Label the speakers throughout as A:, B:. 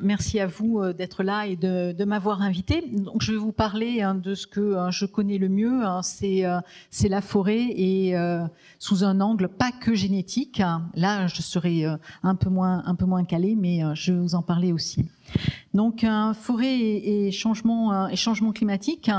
A: Merci à vous d'être là et de m'avoir invité. Donc, je vais vous parler de ce que je connais le mieux, c'est la forêt et sous un angle pas que génétique. Là, je serai un peu moins calée, mais je vais vous en parler aussi. Donc, forêt et changement climatique.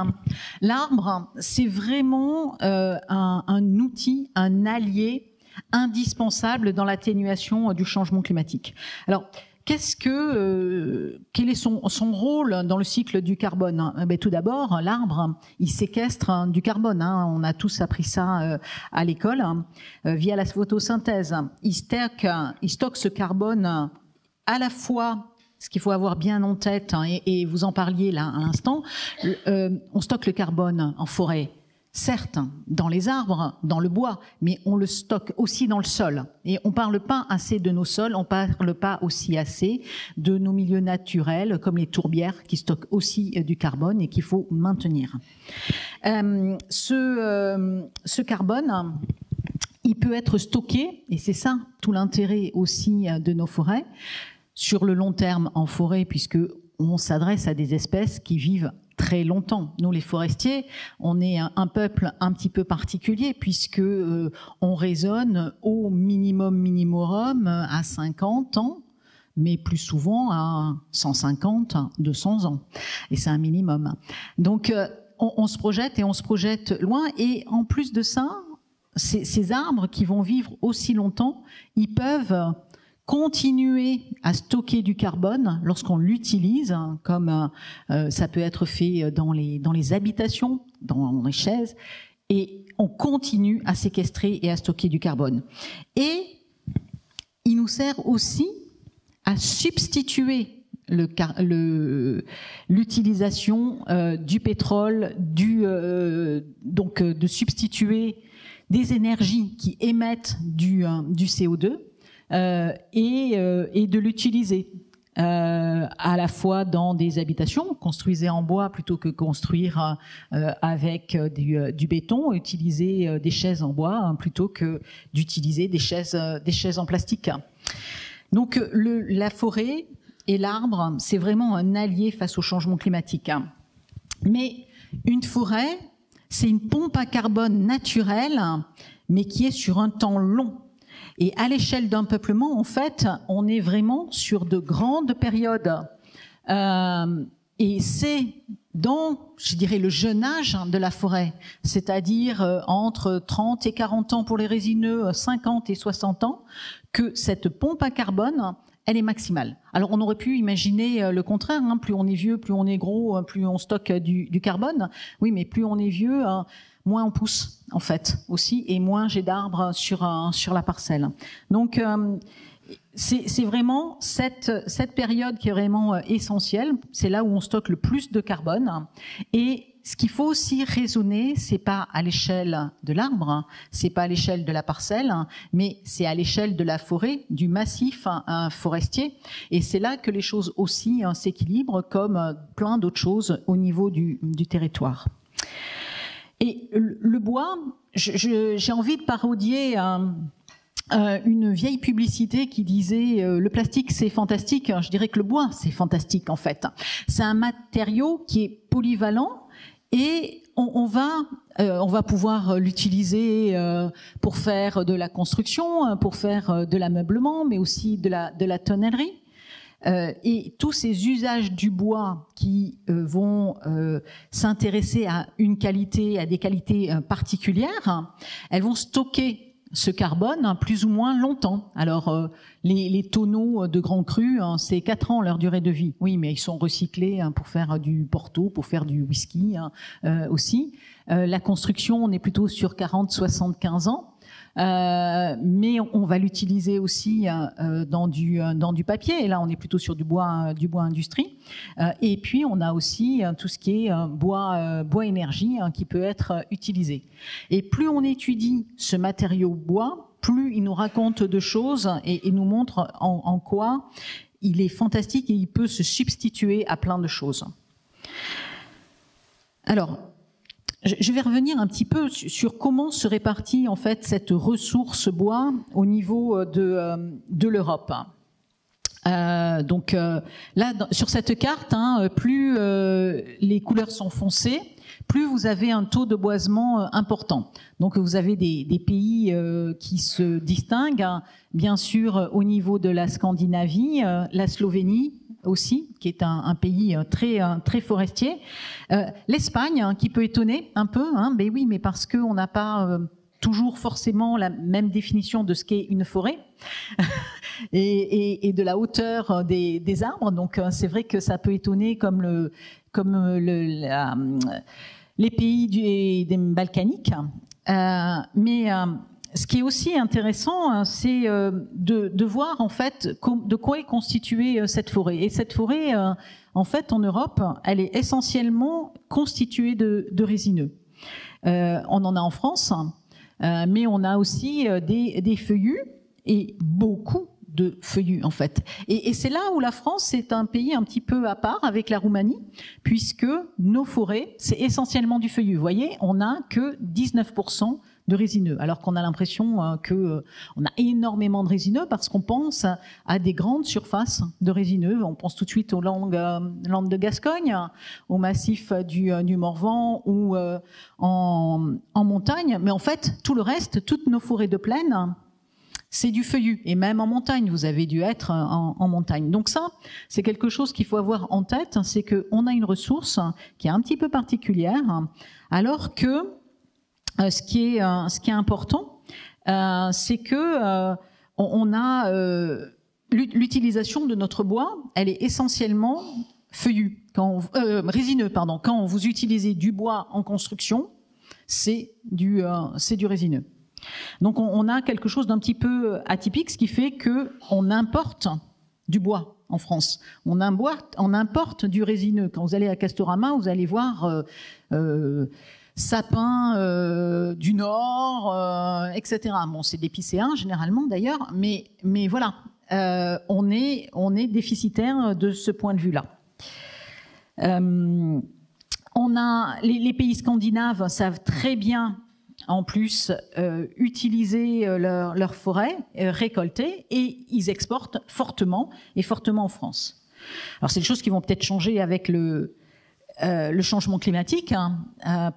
A: L'arbre, c'est vraiment un outil, un allié indispensable dans l'atténuation du changement climatique. Alors, quel est son rôle dans le cycle du carbone? Tout d'abord, l'arbre, il séquestre du carbone. On a tous appris ça à l'école via la photosynthèse. Il stocke ce carbone à la fois. Ce qu'il faut avoir bien en tête, et vous en parliez là à l'instant, on stocke le carbone en forêt. Certes, dans les arbres, dans le bois, mais on le stocke aussi dans le sol. Et on parle pas assez de nos sols, on parle pas aussi assez de nos milieux naturels, comme les tourbières, qui stockent aussi du carbone et qu'il faut maintenir. Ce carbone, il peut être stocké, et c'est ça tout l'intérêt aussi de nos forêts, sur le long terme en forêt, puisque on s'adresse à des espèces qui vivent très longtemps. Nous, les forestiers, on est un peuple un petit peu particulier puisque on raisonne au minimum à 50 ans, mais plus souvent à 150, 200 ans. Et c'est un minimum. Donc, on se projette et on se projette loin. Et en plus de ça, ces arbres qui vont vivre aussi longtemps, ils peuvent continuer à stocker du carbone lorsqu'on l'utilise, comme ça peut être fait dans les habitations, dans les chaises, et on continue à séquestrer et à stocker du carbone. Et il nous sert aussi à substituer l'utilisation du pétrole, donc de substituer des énergies qui émettent du CO2, et de l'utiliser à la fois dans des habitations, construisez en bois plutôt que construire avec du béton, utiliser des chaises en bois plutôt que d'utiliser des chaises en plastique. Donc la forêt et l'arbre, c'est vraiment un allié face au changement climatique. Mais une forêt, c'est une pompe à carbone naturelle, mais qui est sur un temps long. Et à l'échelle d'un peuplement, en fait, on est vraiment sur de grandes périodes. Et c'est dans, je dirais, le jeune âge de la forêt, c'est-à-dire entre 30 et 40 ans pour les résineux, 50 et 60 ans, que cette pompe à carbone, elle est maximale. Alors on aurait pu imaginer le contraire, plus on est vieux, plus on est gros, plus on stocke du carbone. Oui, mais plus on est vieux, moins on pousse en fait aussi, et moins j'ai d'arbres sur la parcelle. Donc c'est vraiment cette période qui est vraiment essentielle. C'est là où on stocke le plus de carbone. Et ce qu'il faut aussi raisonner, c'est pas à l'échelle de l'arbre, c'est pas à l'échelle de la parcelle, mais c'est à l'échelle de la forêt, du massif forestier. Et c'est là que les choses aussi s'équilibrent, comme plein d'autres choses au niveau du territoire. Et le bois, j'ai envie de parodier une vieille publicité qui disait le plastique c'est fantastique. Je dirais que le bois c'est fantastique en fait. C'est un matériau qui est polyvalent et on va pouvoir l'utiliser pour faire de la construction, pour faire de l'ameublement, mais aussi de la tonnellerie. Et tous ces usages du bois qui vont s'intéresser à des qualités particulières, elles vont stocker ce carbone plus ou moins longtemps. Alors les tonneaux de grands crus, c'est 4 ans leur durée de vie. Oui, mais ils sont recyclés pour faire du porto, pour faire du whisky aussi. La construction, on est plutôt sur 40-75 ans. Mais on va l'utiliser aussi dans du papier. Et là, on est plutôt sur du bois industrie. Et puis, on a aussi tout ce qui est bois énergie qui peut être utilisé. Et plus on étudie ce matériau bois, plus il nous raconte de choses et nous montre en quoi il est fantastique et il peut se substituer à plein de choses. Alors, je vais revenir un petit peu sur comment se répartit en fait cette ressource bois au niveau de l'Europe. Là, sur cette carte, plus les couleurs sont foncées, plus vous avez un taux de boisement important. Donc vous avez des pays qui se distinguent, bien sûr au niveau de la Scandinavie, la Slovénie aussi, qui est un pays très forestier. L'Espagne, qui peut étonner un peu, mais oui, mais parce qu'on n'a pas toujours forcément la même définition de ce qu'est une forêt et de la hauteur des arbres. Donc c'est vrai que ça peut étonner comme les pays des Balkaniques. Mais ce qui est aussi intéressant, c'est de voir en fait de quoi est constituée cette forêt. Et cette forêt, en fait, en Europe, elle est essentiellement constituée de résineux. On en a en France, mais on a aussi des feuillus et beaucoup de feuillus en fait. Et c'est là où la France est un pays un petit peu à part avec la Roumanie, puisque nos forêts, c'est essentiellement du feuillu. Vous voyez, on n'a que 19% de résineux, alors qu'on a l'impression qu'on a énormément de résineux parce qu'on pense à des grandes surfaces de résineux. On pense tout de suite aux Landes de Gascogne, au massif du Morvan ou en montagne. Mais en fait, tout le reste, toutes nos forêts de plaine, c'est du feuillu. Et même en montagne, vous avez dû être en montagne. Donc ça, c'est quelque chose qu'il faut avoir en tête, c'est qu'on a une ressource qui est un petit peu particulière, alors que ce qui est important, c'est que on a l'utilisation de notre bois, elle est essentiellement feuillue, résineux, pardon. Quand vous utilisez du bois en construction, c'est du résineux. Donc on a quelque chose d'un petit peu atypique, ce qui fait qu'on importe du bois en France. On importe du résineux. Quand vous allez à Castorama, vous allez voir sapins du Nord, etc. Bon, c'est d'épicéens généralement d'ailleurs, mais voilà, on est déficitaire de ce point de vue-là. On a les pays scandinaves savent très bien en plus utiliser leurs forêts, récolter, et ils exportent fortement en France. Alors c'est des choses qui vont peut-être changer avec le changement climatique.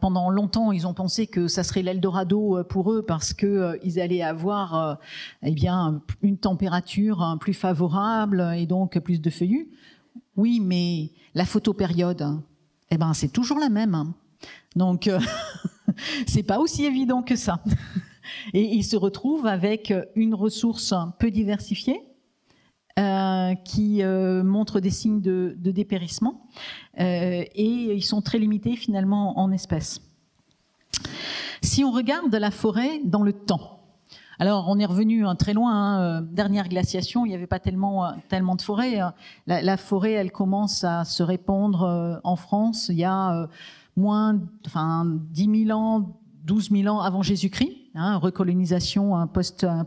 A: Pendant longtemps, ils ont pensé que ça serait l'Eldorado pour eux parce qu'ils allaient avoir une température plus favorable et donc plus de feuillus. Oui, mais la photopériode, c'est toujours la même. Donc c'est pas aussi évident que ça. Et ils se retrouvent avec une ressource peu diversifiée qui montre des signes de dépérissement et ils sont très limités finalement en espèces. Si on regarde la forêt dans le temps, alors on est revenu très loin, dernière glaciation, il n'y avait pas tellement de forêt. La forêt, elle commence à se répandre en France il y a 10 000 ans, 12 000 ans avant Jésus-Christ, recolonisation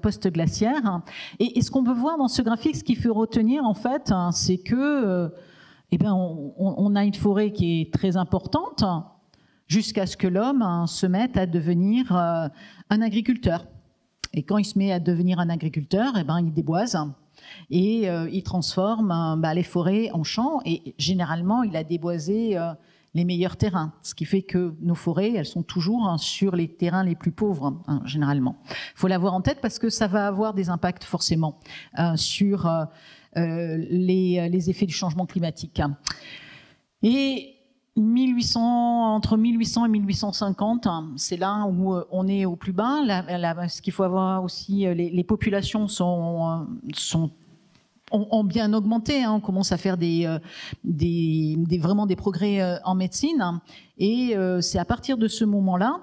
A: post-glaciaire. Et ce qu'on peut voir dans ce graphique, ce qu'il faut retenir en fait, c'est que on a une forêt qui est très importante jusqu'à ce que l'homme se mette à devenir un agriculteur. Et quand il se met à devenir un agriculteur, il déboise et il transforme les forêts en champs. Et généralement, il a déboisé les meilleurs terrains, ce qui fait que nos forêts, elles sont toujours sur les terrains les plus pauvres, généralement. Il faut l'avoir en tête parce que ça va avoir des impacts forcément sur les effets du changement climatique. Et entre 1800 et 1850, c'est là où on est au plus bas. Ce qu'il faut avoir aussi, les populations ont bien augmenté, on commence à faire vraiment des progrès en médecine, et c'est à partir de ce moment-là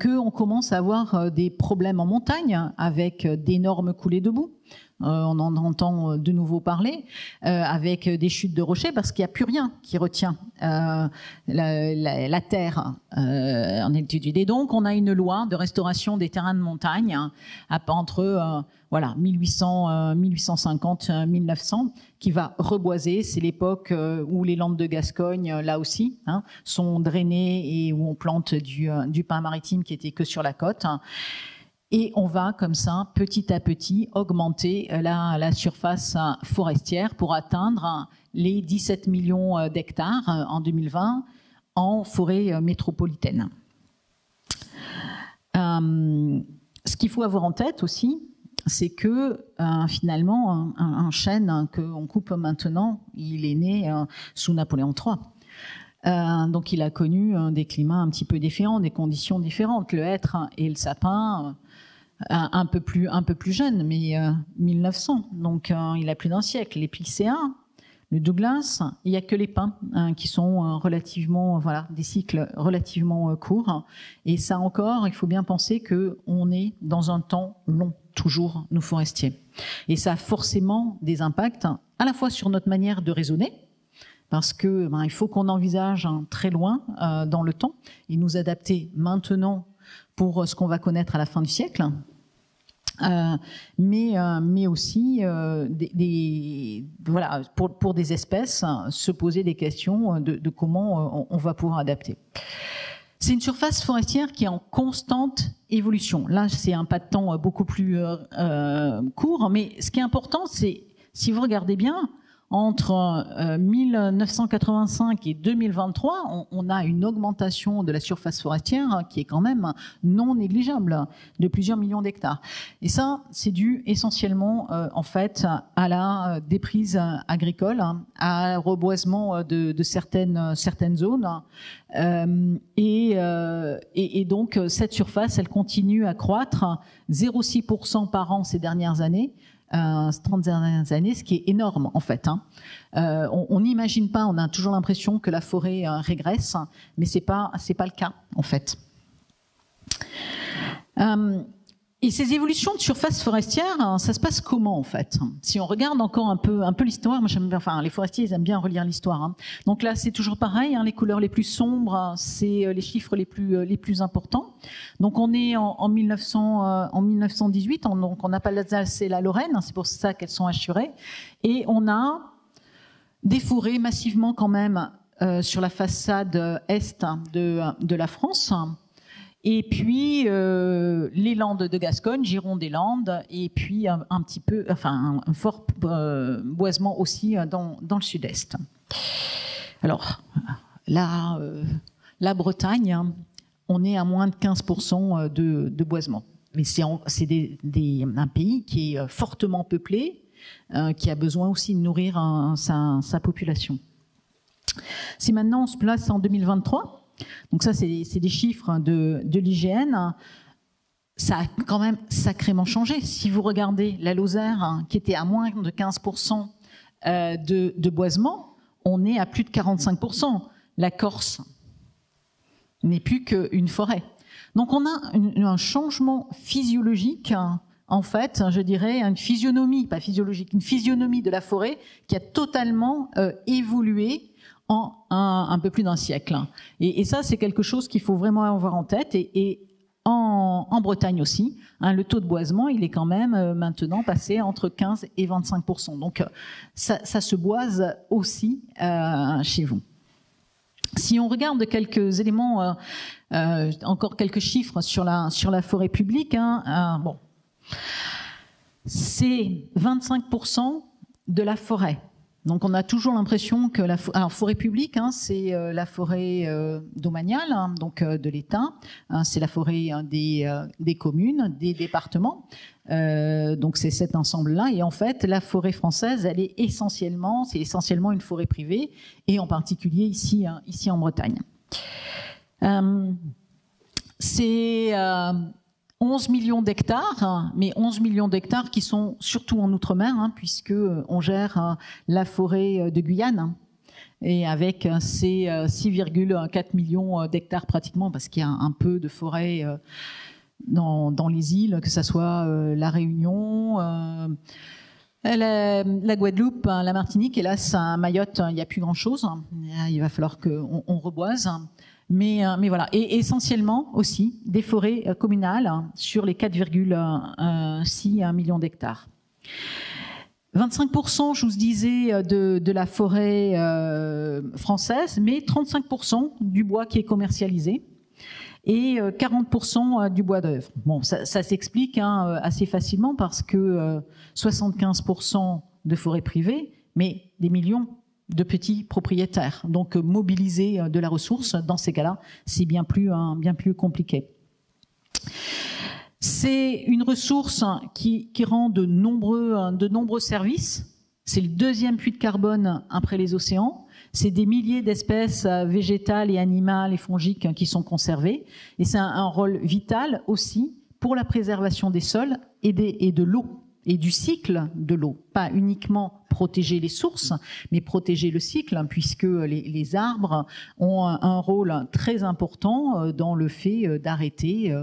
A: qu'on commence à avoir des problèmes en montagne avec d'énormes coulées de boue. On en entend de nouveau parler, avec des chutes de rochers, parce qu'il n'y a plus rien qui retient la terre en altitude. Et donc, on a une loi de restauration des terrains de montagne entre 1850 1900 qui va reboiser. C'est l'époque où les Landes de Gascogne, là aussi, sont drainées et où on plante du pin maritime qui était que sur la côte. Et on va comme ça, petit à petit, augmenter la surface forestière pour atteindre les 17 millions d'hectares en 2020 en forêt métropolitaine. Ce qu'il faut avoir en tête aussi, c'est que finalement, un chêne qu'on coupe maintenant, il est né sous Napoléon III. Donc il a connu des climats un petit peu différents, des conditions différentes. Le hêtre et le sapin, un peu plus jeune, mais 1900, donc il a plus d'un siècle. Les Picéas, le Douglas, il n'y a que les pins qui sont relativement, des cycles relativement courts. Et ça encore, il faut bien penser qu'on est dans un temps long, toujours, nous forestiers. Et ça a forcément des impacts à la fois sur notre manière de raisonner, parce que il faut qu'on envisage très loin dans le temps et nous adapter maintenant pour ce qu'on va connaître à la fin du siècle. Mais aussi pour des espèces, se poser des questions de comment on va pouvoir adapter. C'est une surface forestière qui est en constante évolution. Là, c'est un pas de temps beaucoup plus court, mais ce qui est important, c'est, si vous regardez bien, entre 1985 et 2023, on a une augmentation de la surface forestière qui est quand même non négligeable, de plusieurs millions d'hectares. Et ça, c'est dû essentiellement, en fait, à la déprise agricole, à reboisement de certaines zones. Et donc, cette surface, elle continue à croître, 0,6% par an ces dernières années. 30 dernières années, ce qui est énorme en fait. On n'imagine pas, on a toujours l'impression que la forêt régresse, mais c'est pas le cas en fait. Et ces évolutions de surface forestière, ça se passe comment en fait? Si on regarde encore un peu l'histoire, moi j'aime bien, les forestiers ils aiment bien relire l'histoire. Donc là c'est toujours pareil, les couleurs les plus sombres, c'est les chiffres les plus importants. Donc on est en 1918, donc on n'a pas l'Alsace et la Lorraine, c'est pour ça qu'elles sont assurées, et on a des forêts massivement quand même sur la façade est de la France. Et puis les Landes de Gascogne, Gironde-des-Landes, et puis un fort boisement aussi dans le sud-est. Alors là, la Bretagne, on est à moins de 15% de boisement. Mais c'est un pays qui est fortement peuplé, qui a besoin aussi de nourrir sa population. Si maintenant on se place en 2023, donc ça, c'est des chiffres de l'IGN. Ça a quand même sacrément changé. Si vous regardez la Lozère, qui était à moins de 15% de boisement, on est à plus de 45%. La Corse n'est plus qu'une forêt. Donc on a un changement physiologique, en fait, je dirais, une physionomie, pas physiologique, une physionomie de la forêt qui a totalement évolué en un peu plus d'un siècle. Et ça, c'est quelque chose qu'il faut vraiment avoir en tête. Et en Bretagne aussi, le taux de boisement, il est quand même maintenant passé entre 15 et 25%. Donc, ça se boise aussi chez vous. Si on regarde quelques éléments, encore quelques chiffres sur la forêt publique, c'est 25% de la forêt. Donc on a toujours l'impression que alors forêt publique, c'est la forêt domaniale, donc de l'État, c'est la forêt des communes, des départements. Donc c'est cet ensemble-là. Et en fait, la forêt française, c'est essentiellement une forêt privée, et en particulier ici en Bretagne. C'est 11 millions d'hectares, mais 11 millions d'hectares qui sont surtout en Outre-mer, puisque on gère la forêt de Guyane, et avec ces 6,4 millions d'hectares pratiquement, parce qu'il y a un peu de forêt dans les îles, que ce soit la Réunion, la Guadeloupe, la Martinique, hélas à Mayotte, il n'y a plus grand-chose. Il va falloir qu'on reboise. Mais voilà, et essentiellement aussi des forêts communales sur les 4,6 millions d'hectares. 25%, je vous disais, de la forêt française, mais 35% du bois qui est commercialisé. et 40% du bois d'œuvre. Bon, ça s'explique assez facilement parce que 75% de forêts privées, mais des millions de petits propriétaires. Donc mobiliser de la ressource, dans ces cas-là, c'est bien plus compliqué. C'est une ressource qui rend de nombreux services. C'est le deuxième puits de carbone après les océans. C'est des milliers d'espèces végétales et animales et fongiques qui sont conservées. Et c'est un rôle vital aussi pour la préservation des sols et de l'eau et du cycle de l'eau. Pas uniquement protéger les sources, mais protéger le cycle, puisque les arbres ont un rôle très important dans le fait d'arrêter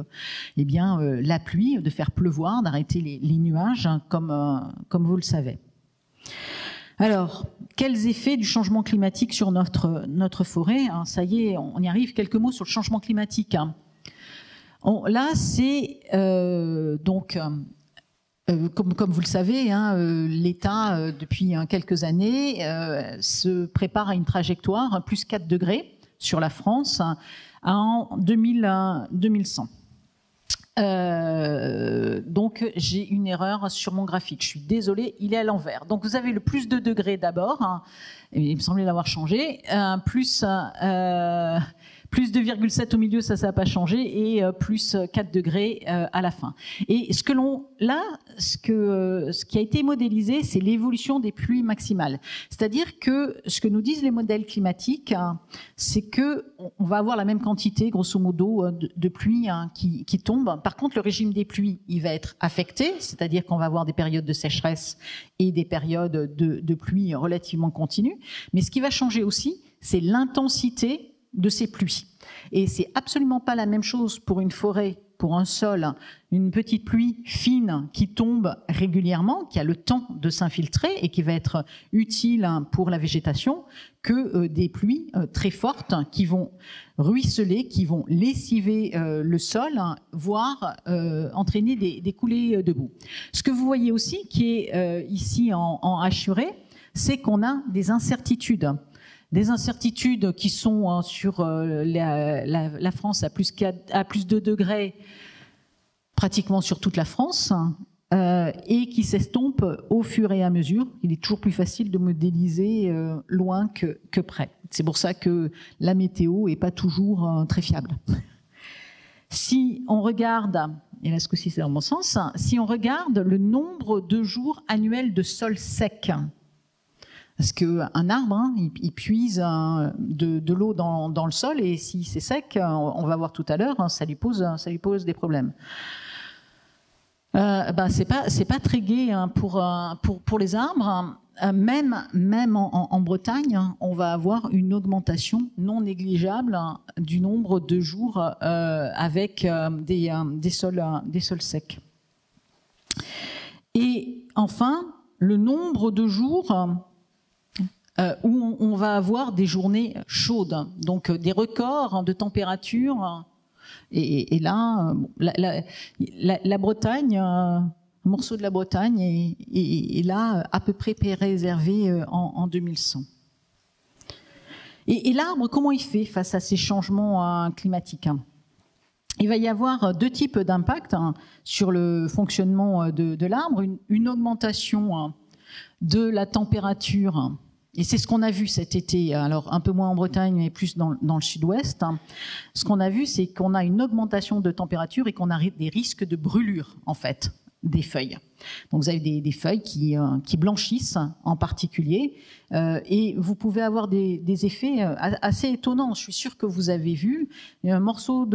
A: la pluie, de faire pleuvoir, d'arrêter les nuages, comme vous le savez. Alors, quels effets du changement climatique sur notre forêt? Ça y est, on y arrive. Quelques mots sur le changement climatique. Là, c'est comme vous le savez, l'État, depuis quelques années, se prépare à une trajectoire plus 4 degrés sur la France en 2100. Donc j'ai une erreur sur mon graphique, je suis désolée, il est à l'envers. Donc vous avez le plus 2 degrés d'abord, il me semblait l'avoir changé, plus 2,7 au milieu, ça n'a pas changé, et plus 4 degrés à la fin. Et ce qui a été modélisé, c'est l'évolution des pluies maximales. C'est-à-dire que ce que nous disent les modèles climatiques, c'est que on va avoir la même quantité, grosso modo, de pluie qui tombe. Par contre, le régime des pluies, il va être affecté, c'est-à-dire qu'on va avoir des périodes de sécheresse et des périodes de pluie relativement continues. Mais ce qui va changer aussi, c'est l'intensité de ces pluies. Et c'est absolument pas la même chose pour une forêt, pour un sol, une petite pluie fine qui tombe régulièrement, qui a le temps de s'infiltrer et qui va être utile pour la végétation, que des pluies très fortes qui vont ruisseler, qui vont lessiver le sol, voire entraîner des coulées de boue. Ce que vous voyez aussi, qui est ici en hachuré, c'est qu'on a des incertitudes. Des incertitudes qui sont sur la France à plus 2 degrés, pratiquement sur toute la France, et qui s'estompent au fur et à mesure. Il est toujours plus facile de modéliser loin que près. C'est pour ça que la météo n'est pas toujours très fiable. Si on regarde, et là ce coup-ci c'est dans mon sens, si on regarde le nombre de jours annuels de sol sec, parce qu'un arbre, il puise de l'eau dans le sol, et si c'est sec, on va voir tout à l'heure, ça lui pose des problèmes. C'est pas très gai pour les arbres. Même en Bretagne, on va avoir une augmentation non négligeable du nombre de jours avec des sols secs. Et enfin, le nombre de jours où on va avoir des journées chaudes, donc des records de température. Et là, la Bretagne, un morceau de la Bretagne est là à peu près préservé en 2100. Et l'arbre, comment il fait face à ces changements climatiques? Il va y avoir 2 types d'impact sur le fonctionnement de l'arbre. Une augmentation de la température. Et c'est ce qu'on a vu cet été, alors un peu moins en Bretagne, mais plus dans le sud-ouest. Ce qu'on a vu, c'est qu'on a une augmentation de température et qu'on a des risques de brûlure, en fait, des feuilles. Donc vous avez des feuilles qui blanchissent en particulier, et vous pouvez avoir des effets assez étonnants. Je suis sûre que vous avez vu un morceau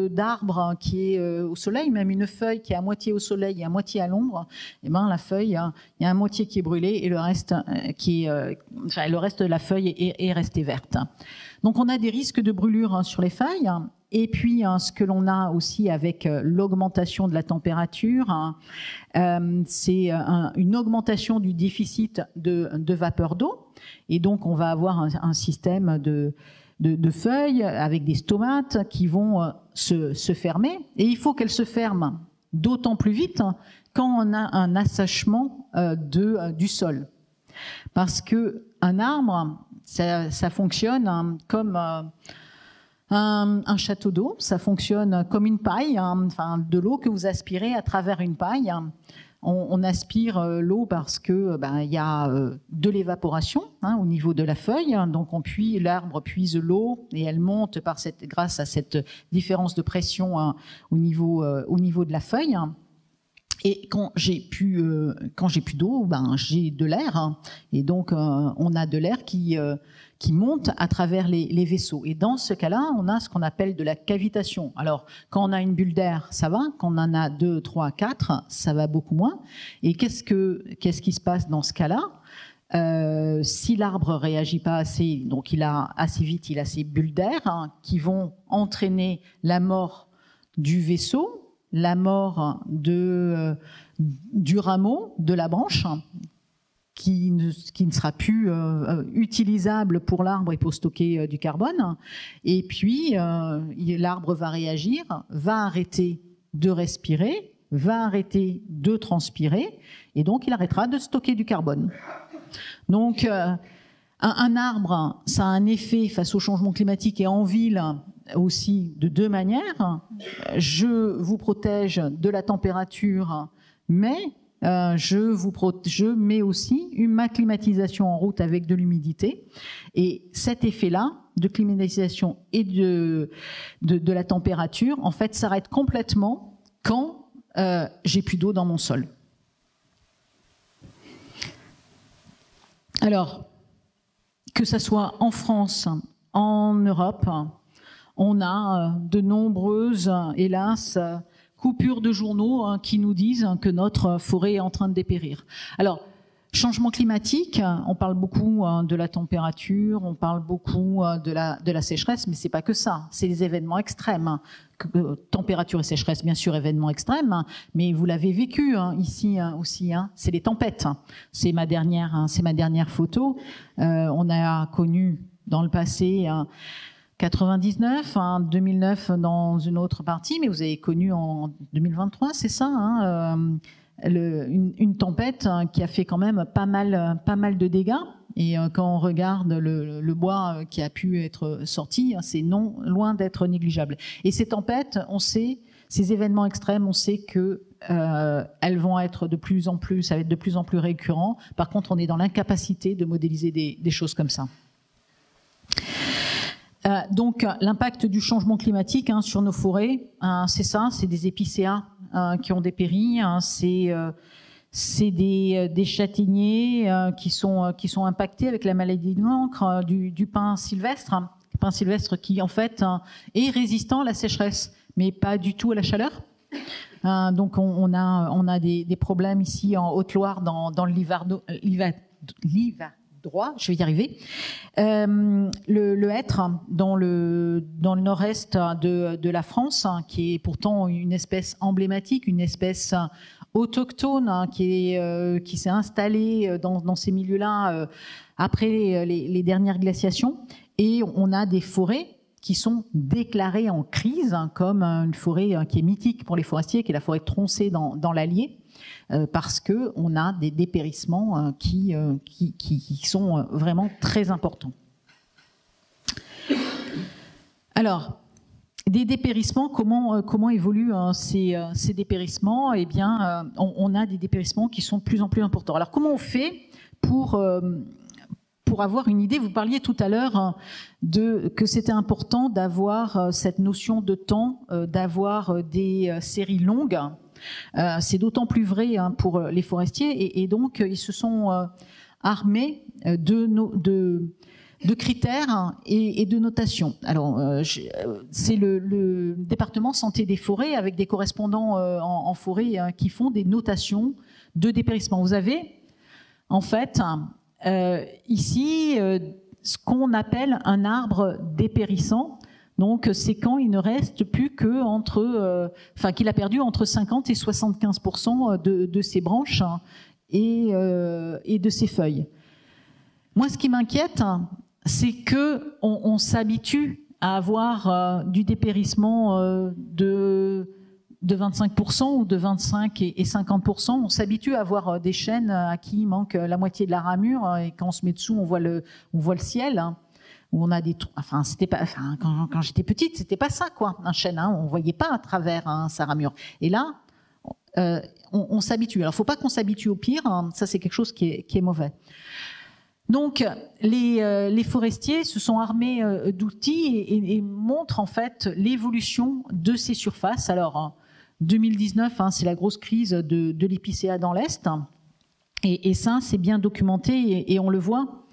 A: d'arbre qui est au soleil, même une feuille qui est à moitié au soleil et à moitié à l'ombre. Et ben la feuille, il y a un moitié qui est brûlée et le reste le reste de la feuille est resté verte. Donc on a des risques de brûlure sur les feuilles. Et puis, ce que l'on a aussi avec l'augmentation de la température, c'est une augmentation du déficit de vapeur d'eau. Et donc, on va avoir un système de feuilles avec des stomates qui vont se fermer. Et il faut qu'elles se ferment d'autant plus vite quand on a un assèchement du sol. Parce qu'un arbre, ça fonctionne comme Un château d'eau, ça fonctionne comme une paille, enfin de l'eau que vous aspirez à travers une paille. On aspire l'eau parce que il y a de l'évaporation au niveau de la feuille, donc l'arbre puise l'eau et elle monte grâce à cette différence de pression au niveau de la feuille. Et quand j'ai plus d'eau, j'ai de l'air, et donc on a de l'air qui monte à travers les vaisseaux. Et dans ce cas-là, on a ce qu'on appelle de la cavitation. Alors, quand on a une bulle d'air, ça va. Quand on en a 2, 3, 4, ça va beaucoup moins. Et qu'est-ce qui se passe dans ce cas-là ? Si l'arbre réagit pas assez, donc il a ces bulles d'air qui vont entraîner la mort du vaisseau, la mort du rameau, de la branche, qui ne sera plus utilisable pour l'arbre et pour stocker du carbone. Et puis, l'arbre va réagir, va arrêter de respirer, va arrêter de transpirer, et donc il arrêtera de stocker du carbone. Donc, un arbre, ça a un effet face au changement climatique et en ville aussi de 2 manières. Je vous protège de la température, mais je mets aussi ma climatisation en route avec de l'humidité. Et cet effet-là de climatisation et de la température, en fait, s'arrête complètement quand j'ai plus d'eau dans mon sol. Alors, que ça soit en France, en Europe, on a de nombreuses, hélas, coupures de journaux qui nous disent que notre forêt est en train de dépérir. Alors, changement climatique, on parle beaucoup de la température, on parle beaucoup de la sécheresse, mais c'est pas que ça, c'est les événements extrêmes. Température et sécheresse, bien sûr, événements extrêmes, mais vous l'avez vécu ici aussi, c'est les tempêtes. C'est ma dernière photo. On a connu dans le passé 99, 2009 dans une autre partie, mais vous avez connu en 2023, c'est ça, une tempête qui a fait quand même pas mal de dégâts. Et quand on regarde le bois qui a pu être sorti, c'est loin d'être négligeable. Et ces tempêtes, on sait, ces événements extrêmes, on sait que elles vont être ça va être de plus en plus récurrent. Par contre, on est dans l'incapacité de modéliser des choses comme ça. Donc, l'impact du changement climatique sur nos forêts, c'est ça, c'est des épicéas qui ont dépéri, c'est des châtaigniers qui sont impactés avec la maladie de l'encre, du pin sylvestre, qui en fait est résistant à la sécheresse, mais pas du tout à la chaleur. Donc on a des problèmes ici en Haute-Loire dans le Livadroit, je vais y arriver. Le hêtre dans le nord-est de la France, qui est pourtant une espèce emblématique, une espèce autochtone qui s'est installée dans ces milieux-là après les dernières glaciations. Et on a des forêts qui sont déclarées en crise, comme une forêt qui est mythique pour les forestiers, qui est la forêt troncée dans l'Allier, parce qu'on a des dépérissements qui sont vraiment très importants. Alors, des dépérissements, comment évoluent ces dépérissements ? Eh bien, on a des dépérissements qui sont de plus en plus importants. Alors, comment on fait pour avoir une idée ? Vous parliez tout à l'heure que c'était important d'avoir cette notion de temps, d'avoir des séries longues. C'est d'autant plus vrai pour les forestiers, et donc ils se sont armés de critères et de notations. Alors, c'est le département santé des forêts avec des correspondants en forêt qui font des notations de dépérissement. Vous avez, en fait, ici, ce qu'on appelle un arbre dépérissant. Donc, c'est quand il ne reste plus que qu'il a perdu entre 50 et 75% de ses branches et de ses feuilles. Moi, ce qui m'inquiète, c'est que on s'habitue à avoir du dépérissement de 25% ou de 25 et 50%. On s'habitue à avoir des chênes à qui il manque la moitié de la ramure, et quand on se met dessous, on voit le ciel. où on a des, enfin c'était pas, enfin quand j'étais petite, c'était pas ça quoi, un chêne, hein, on voyait pas à travers sa ramure. Et là, on s'habitue. Alors, faut pas qu'on s'habitue au pire, hein, ça c'est quelque chose qui est mauvais. Donc, les forestiers se sont armés d'outils et montrent en fait l'évolution de ces surfaces. Alors, 2019, hein, c'est la grosse crise de l'épicéa dans l'Est. Et ça, c'est bien documenté et on le voit.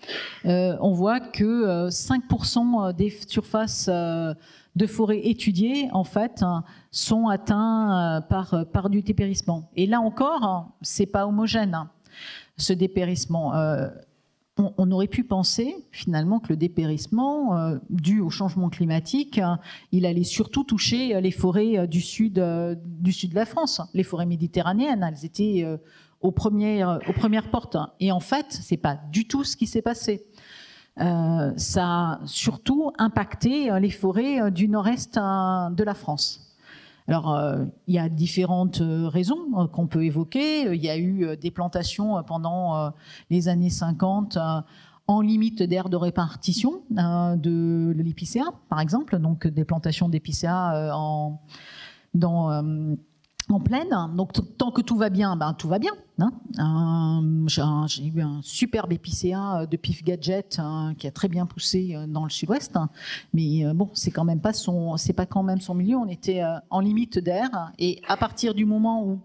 A: On voit que 5% des surfaces de forêt étudiées, en fait, sont atteints par du dépérissement. Et là encore, c'est pas homogène, ce dépérissement. On aurait pu penser finalement que le dépérissement dû au changement climatique, il allait surtout toucher les forêts du sud de la France, les forêts méditerranéennes. Elles étaient aux premières portes. Et en fait, c'est pas du tout ce qui s'est passé. Ça a surtout impacté les forêts du nord-est de la France. Alors, il y a différentes raisons qu'on peut évoquer. Il y a eu des plantations pendant les années 50 en limite d'aire de répartition de l'épicéa, par exemple, donc des plantations d'épicéa en plaine. Donc, tant que tout va bien, ben, tout va bien. Hein. J'ai eu un superbe épicéa de Pif Gadget qui a très bien poussé dans le sud-ouest. Mais bon, c'est quand même pas son milieu. On était en limite d'air. Et à partir du moment où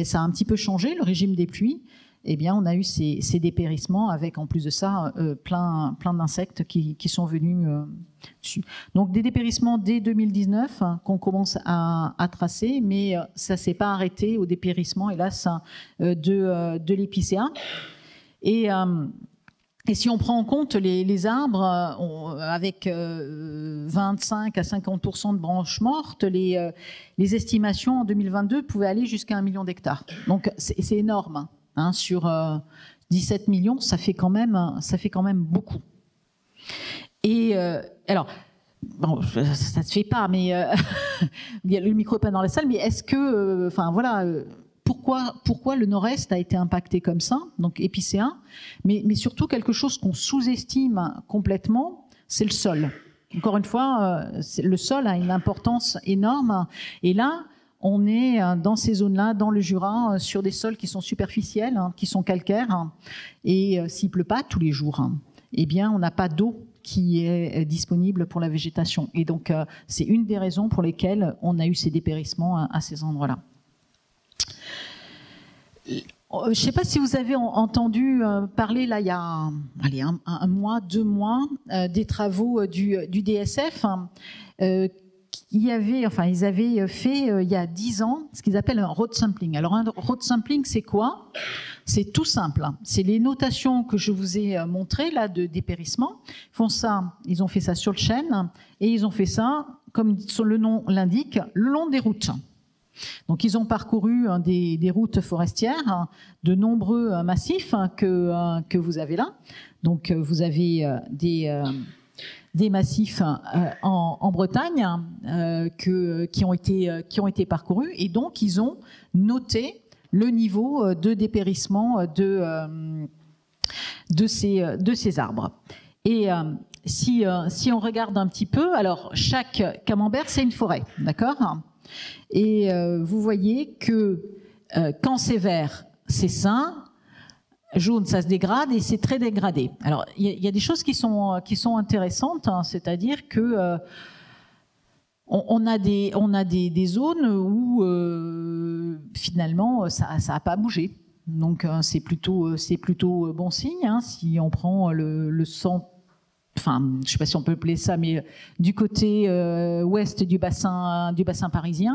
A: ça a un petit peu changé, le régime des pluies, eh bien, on a eu ces dépérissements avec, en plus de ça, plein d'insectes qui sont venus dessus. Donc, des dépérissements dès 2019 qu'on commence à tracer, mais ça ne s'est pas arrêté au dépérissement, hélas, de l'épicéa. Et si on prend en compte les arbres, avec 25 à 50% de branches mortes, les estimations en 2022 pouvaient aller jusqu'à 1 million d'hectares. Donc, c'est énorme. Hein, sur 17 millions, ça fait quand même beaucoup. Et alors, bon, ça se fait pas, mais le micro n'est pas dans la salle. Mais est-ce que, enfin voilà, pourquoi le Nord-Est a été impacté comme ça, donc épicéa, mais surtout quelque chose qu'on sous-estime complètement, c'est le sol. Encore une fois, le sol a une importance énorme. Et là, on est dans ces zones-là, dans le Jura, sur des sols qui sont superficiels, qui sont calcaires. Et s'il ne pleut pas tous les jours, eh bien, on n'a pas d'eau qui est disponible pour la végétation. Et donc, c'est une des raisons pour lesquelles on a eu ces dépérissements à ces endroits-là. Je ne sais pas si vous avez entendu parler, là, il y a un mois, 2 mois, des travaux du DSF. Ils avaient fait il y a 10 ans ce qu'ils appellent un road sampling. Alors un road sampling, c'est quoi? C'est tout simple. C'est les notations que je vous ai montrées là de dépérissement. Ils ont fait ça sur le chêne et ils ont fait ça, comme le nom l'indique, le long des routes. Donc ils ont parcouru des routes forestières, de nombreux massifs que vous avez là. Donc vous avez des massifs en Bretagne qui ont été parcourus, et donc ils ont noté le niveau de dépérissement de ces arbres. Et si on regarde un petit peu, alors chaque camembert c'est une forêt, d'accord? Et vous voyez que quand c'est vert, c'est sain. Jaune, ça se dégrade et c'est très dégradé. Alors, il y a des choses qui sont intéressantes, hein, c'est-à-dire que on a des zones où finalement ça n'a pas bougé. Donc c'est plutôt bon signe. Hein, si on prend le centre, enfin, je ne sais pas si on peut appeler ça, mais du côté ouest du bassin parisien,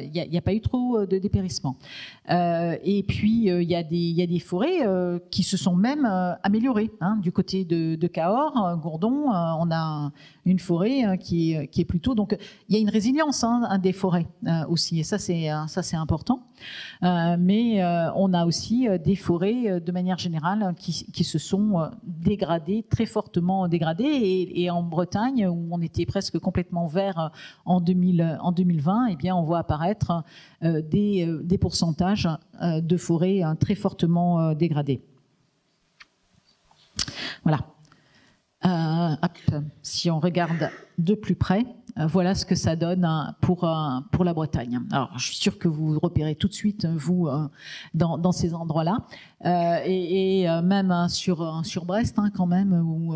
A: il n'y a pas eu trop de dépérissement. Et puis, il y a des forêts qui se sont même améliorées. Hein. Du côté de Cahors, Gourdon, on a une forêt qui est plutôt... Donc, il y a une résilience des forêts aussi, et ça, c'est important. Mais on a aussi des forêts, de manière générale, qui se sont dégradées, très fortement dégradées. Et en Bretagne, où on était presque complètement vert en 2020, eh bien, on voit apparaître des pourcentages de forêts très fortement dégradées. Voilà. Si on regarde de plus près, voilà ce que ça donne pour la Bretagne. Alors, je suis sûre que vous repérez tout de suite, vous, dans ces endroits-là. Et même sur Brest, quand même, où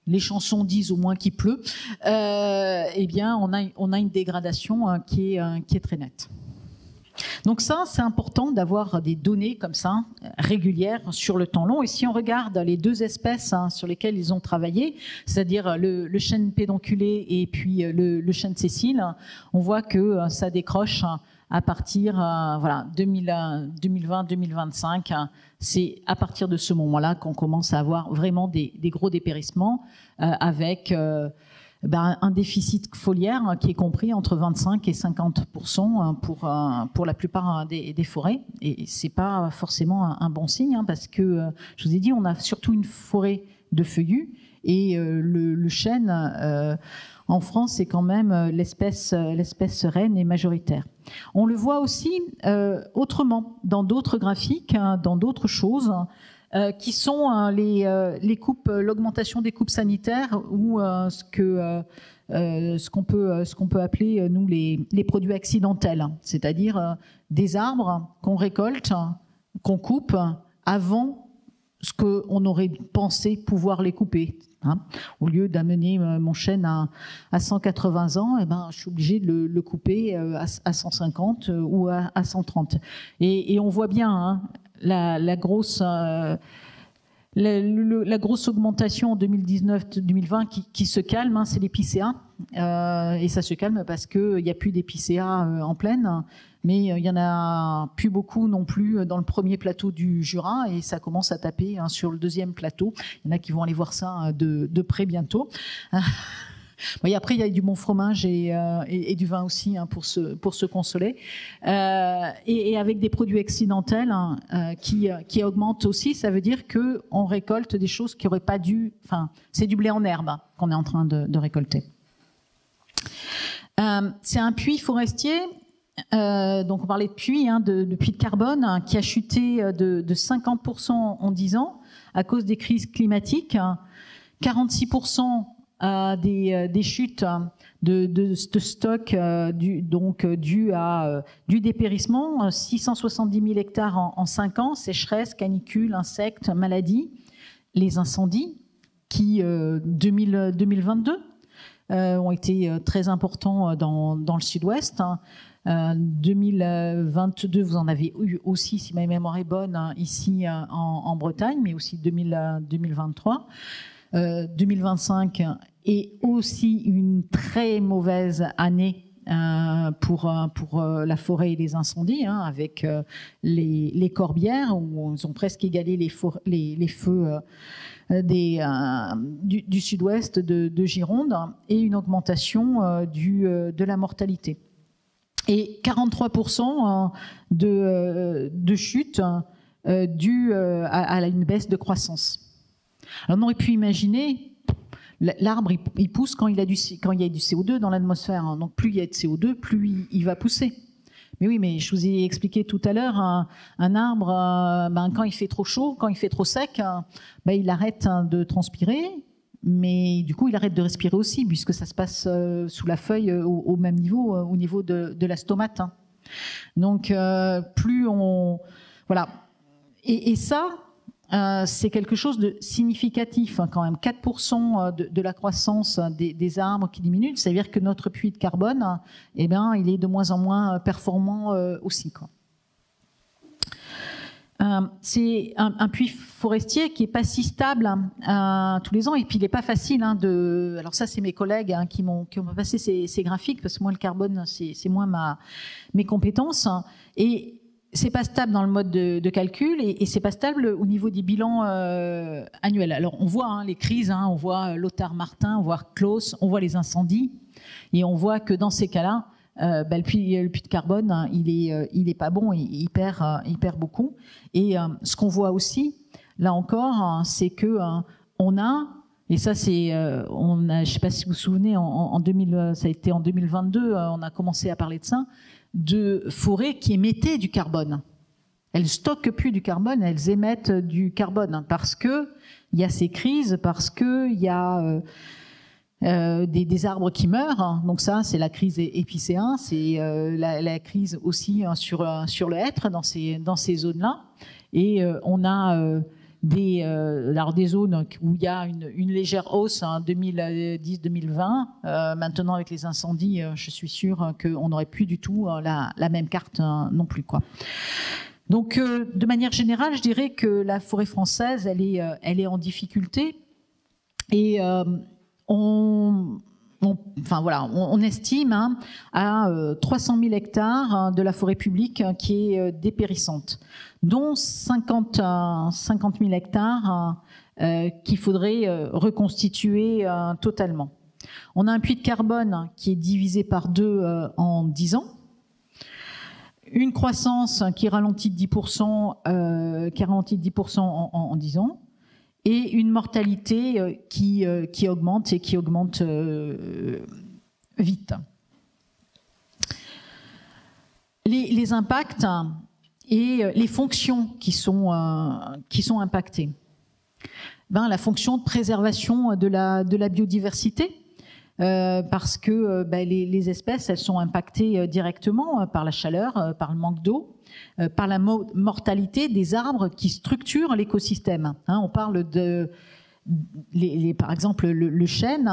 A: les chansons disent au moins qu'il pleut, eh bien, on a une dégradation qui est très nette. Donc ça, c'est important d'avoir des données comme ça, régulières, sur le temps long. Et si on regarde les deux espèces sur lesquelles ils ont travaillé, c'est-à-dire le chêne pédonculé et puis le chêne sessile, on voit que ça décroche à partir 2020-2025. C'est à partir de ce moment-là qu'on commence à avoir vraiment des gros dépérissements avec un déficit foliaire qui est compris entre 25 et 50% pour la plupart des forêts. Et c'est pas forcément un bon signe, parce que, je vous ai dit, on a surtout une forêt de feuillus, et le chêne, en France, c'est quand même l'espèce reine et majoritaire. On le voit aussi autrement, dans d'autres graphiques, dans d'autres choses, qui sont les coupes, l'augmentation des coupes sanitaires, ou ce qu'on peut appeler nous les produits accidentels, c'est-à-dire des arbres qu'on récolte, qu'on coupe avant ce qu'on aurait pensé pouvoir les couper. Au lieu d'amener mon chêne à 180 ans, je suis obligée de le couper à 150 ou à 130. Et on voit bien la grosse augmentation en 2019-2020 qui se calme, c'est l'épicéa. Et ça se calme parce qu'il n'y a plus d'épicéa en plaine, mais il n'y en a plus beaucoup non plus dans le premier plateau du Jura, et ça commence à taper sur le deuxième plateau. Il y en a qui vont aller voir ça de près bientôt. Et après, il y a du bon fromage et du vin aussi, pour se consoler. Et avec des produits accidentels qui augmentent aussi, ça veut dire qu'on récolte des choses qui n'auraient pas dû... Enfin, c'est du blé en herbe qu'on est en train de récolter. C'est un puits forestier. Donc on parlait de puits, de puits de carbone, qui a chuté de 50% en 10 ans à cause des crises climatiques. 46% des chutes de stock dû à du dépérissement, 670 000 hectares en 5 ans, sécheresse, canicule, insectes, maladies, les incendies qui 2022 ont été très importants dans le sud-ouest. 2022, vous en avez eu aussi, si ma mémoire est bonne, ici en Bretagne, mais aussi 2023. 2025 est aussi une très mauvaise année pour la forêt et les incendies, avec les corbières, où ils ont presque égalé les feux du sud-ouest de Gironde, et une augmentation de la mortalité. Et 43% de chute due à une baisse de croissance. Alors on aurait pu imaginer, l'arbre il pousse quand il y a du CO2 dans l'atmosphère, donc plus il y a de CO2, plus il va pousser. Mais oui, mais je vous ai expliqué tout à l'heure, un arbre, quand il fait trop chaud, quand il fait trop sec, il arrête de transpirer, mais du coup il arrête de respirer aussi, puisque ça se passe sous la feuille au même niveau, au niveau de la stomate. Donc plus on... Voilà. Et ça... c'est quelque chose de significatif, quand même. 4% de la croissance des arbres qui diminue, c'est-à-dire que notre puits de carbone, il est de moins en moins performant aussi, quoi. C'est un puits forestier qui n'est pas si stable tous les ans, et puis il n'est pas facile Alors ça, c'est mes collègues qui m'ont passé ces graphiques, parce que moi, le carbone, c'est moins mes compétences. Et c'est pas stable dans le mode de calcul, et c'est pas stable au niveau des bilans annuels. Alors on voit les crises, on voit Lothar Martin, on voit Klaus, on voit les incendies, et on voit que dans ces cas-là, le puits de carbone, il est pas bon, il perd beaucoup. Et ce qu'on voit aussi, là encore, c'est que on a, et ça c'est, je sais pas si vous vous souvenez, ça a été en 2022, on a commencé à parler de ça, de forêts qui émettaient du carbone. elles stockent plus du carbone, elles émettent du carbone parce que il y a ces crises, parce que il y a des arbres qui meurent. Donc ça, c'est la crise épicéen, c'est la crise aussi sur le hêtre dans ces zones-là. Et on a des zones où il y a une légère hausse, 2010-2020. Maintenant, avec les incendies, je suis sûre qu'on n'aurait plus du tout la même carte non plus, quoi. Donc, de manière générale, je dirais que la forêt française, elle est en difficulté. Et on estime à 300 000 hectares de la forêt publique qui est dépérissante, dont 50 000 hectares qu'il faudrait reconstituer totalement. On a un puits de carbone qui est divisé par 2 en 10 ans, une croissance qui ralentit de 10%, en 10 ans, et une mortalité qui augmente et qui augmente vite. Les impacts et les fonctions qui sont impactées. La fonction de préservation de la biodiversité, parce que les espèces, elles sont impactées directement par la chaleur, par le manque d'eau, par la mortalité des arbres qui structurent l'écosystème. On parle par exemple, le chêne.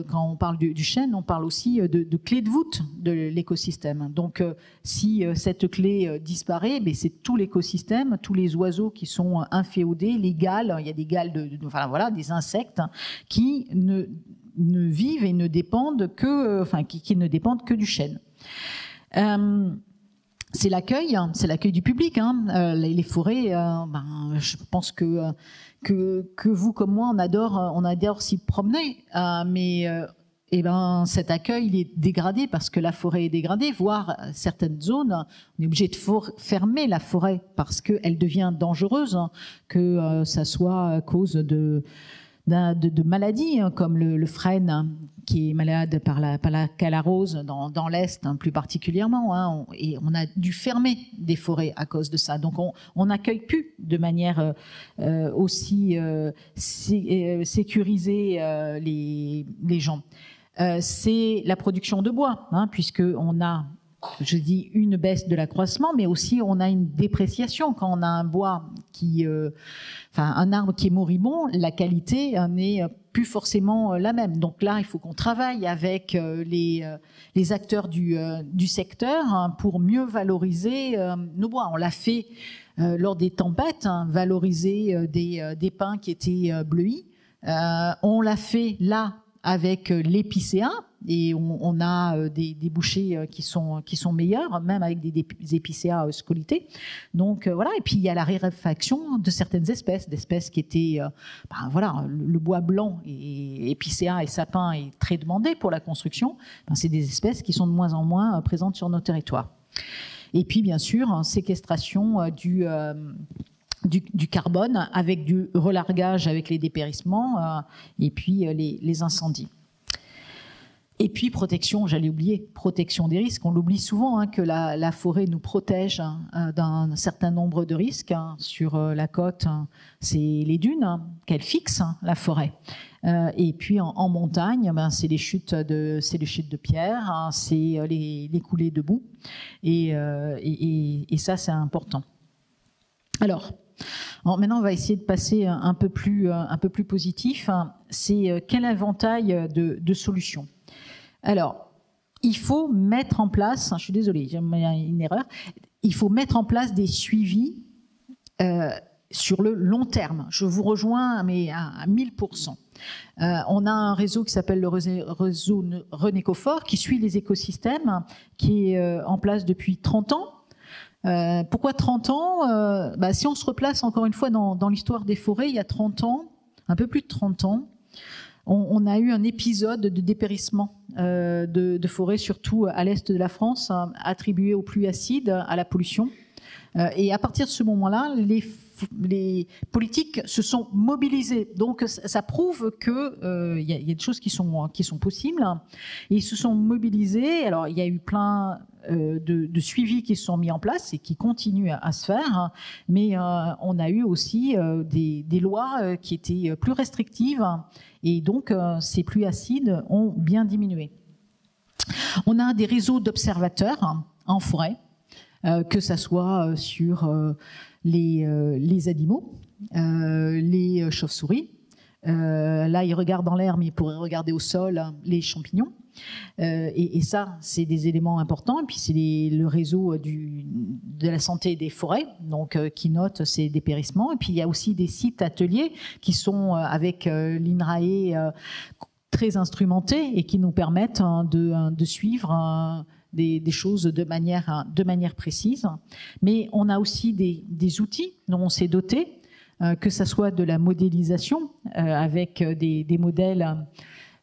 A: Quand on parle du chêne, on parle aussi de clé de voûte de l'écosystème. Donc, si cette clé disparaît, c'est tout l'écosystème, tous les oiseaux qui sont inféodés, les galles. Il y a des galles, des insectes qui ne vivent et ne dépendent qui ne dépendent que du chêne. C'est l'accueil du public. Les forêts, je pense que vous comme moi, on adore s'y promener, mais cet accueil il est dégradé parce que la forêt est dégradée, voire certaines zones, on est obligé de fermer la forêt parce qu'elle devient dangereuse, que ça soit à cause de maladies comme le frêne qui est malade par la calarose dans l'Est plus particulièrement, et on a dû fermer des forêts à cause de ça. Donc on n'accueille plus de manière aussi sécurisée les gens. C'est la production de bois, puisque on a, je dis, une baisse de l'accroissement, mais aussi on a une dépréciation. Quand on a un bois un arbre qui est moribond, la qualité n'est plus forcément la même. Donc là, il faut qu'on travaille avec les acteurs du secteur pour mieux valoriser nos bois. On l'a fait lors des tempêtes, valoriser des pins qui étaient bleuis. On l'a fait là avec l'épicéa, et on a des débouchés qui sont meilleurs, même avec des épicéas scolytés. Donc voilà, et puis il y a la raréfaction de certaines d'espèces qui étaient, le bois blanc et épicéa et sapin est très demandé pour la construction. C'est des espèces qui sont de moins en moins présentes sur nos territoires. Et puis bien sûr, séquestration du carbone avec du relargage avec les dépérissements et puis les incendies. Et puis protection, j'allais oublier, protection des risques. On l'oublie souvent que la forêt nous protège d'un certain nombre de risques. Sur la côte, c'est les dunes qu'elle fixe, la forêt. Et puis en montagne, c'est les chutes de pierre, c'est les coulées de boue. Et ça, c'est important. Alors maintenant, on va essayer de passer un peu plus positif. C'est quel éventail de solutions. Alors, il faut mettre en place, je suis désolée, j'ai une erreur, il faut mettre en place des suivis sur le long terme. Je vous rejoins, mais à 1000%. On a un réseau qui s'appelle le réseau Renécofort, qui suit les écosystèmes, qui est en place depuis 30 ans. Pourquoi 30 ans Si on se replace encore une fois dans l'histoire des forêts, il y a 30 ans, un peu plus de 30 ans, on a eu un épisode de dépérissement de forêts, surtout à l'est de la France, attribué aux pluies acides, à la pollution. Et à partir de ce moment-là, les politiques se sont mobilisés. Donc ça prouve que y a des choses qui sont possibles. Et ils se sont mobilisés. Alors il y a eu plein de suivis qui se sont mis en place et qui continuent à se faire. Mais on a eu aussi des lois qui étaient plus restrictives. Et donc ces pluies acides ont bien diminué. On a des réseaux d'observateurs en forêt, que ça soit sur les animaux, les chauves-souris. Là, ils regardent dans l'air, mais ils pourraient regarder au sol les champignons. Et ça, c'est des éléments importants. Et puis, c'est le réseau de la santé des forêts, donc qui note ces dépérissements. Et puis, il y a aussi des sites ateliers qui sont avec l'INRAE très instrumentés et qui nous permettent de suivre des choses de manière précise. Mais on a aussi des outils dont on s'est doté, que ce soit de la modélisation avec des modèles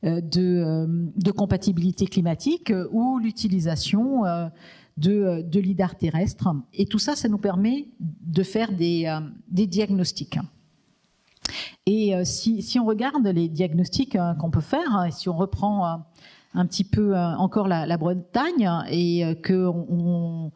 A: de compatibilité climatique ou l'utilisation de lidar terrestre. Et tout ça, ça nous permet de faire des diagnostics. Et si on regarde les diagnostics qu'on peut faire, et si on reprend un petit peu encore la Bretagne et qu'on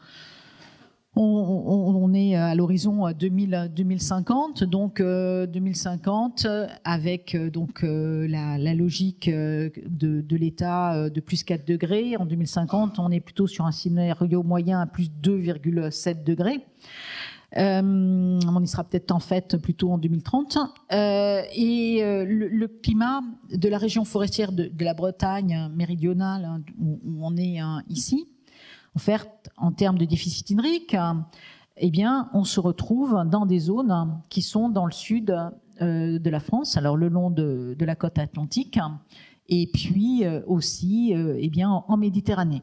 A: est à l'horizon 2050, donc 2050 avec donc la logique de l'état de plus 4 degrés. En 2050, on est plutôt sur un scénario moyen à plus 2,7 degrés. On y sera peut-être en fait plutôt en 2030. Le climat de la région forestière de la Bretagne méridionale, où on est ici, en fait, en termes de déficit hydrique, eh bien, on se retrouve dans des zones qui sont dans le sud de la France, alors le long de la côte atlantique, et puis aussi eh bien, en Méditerranée.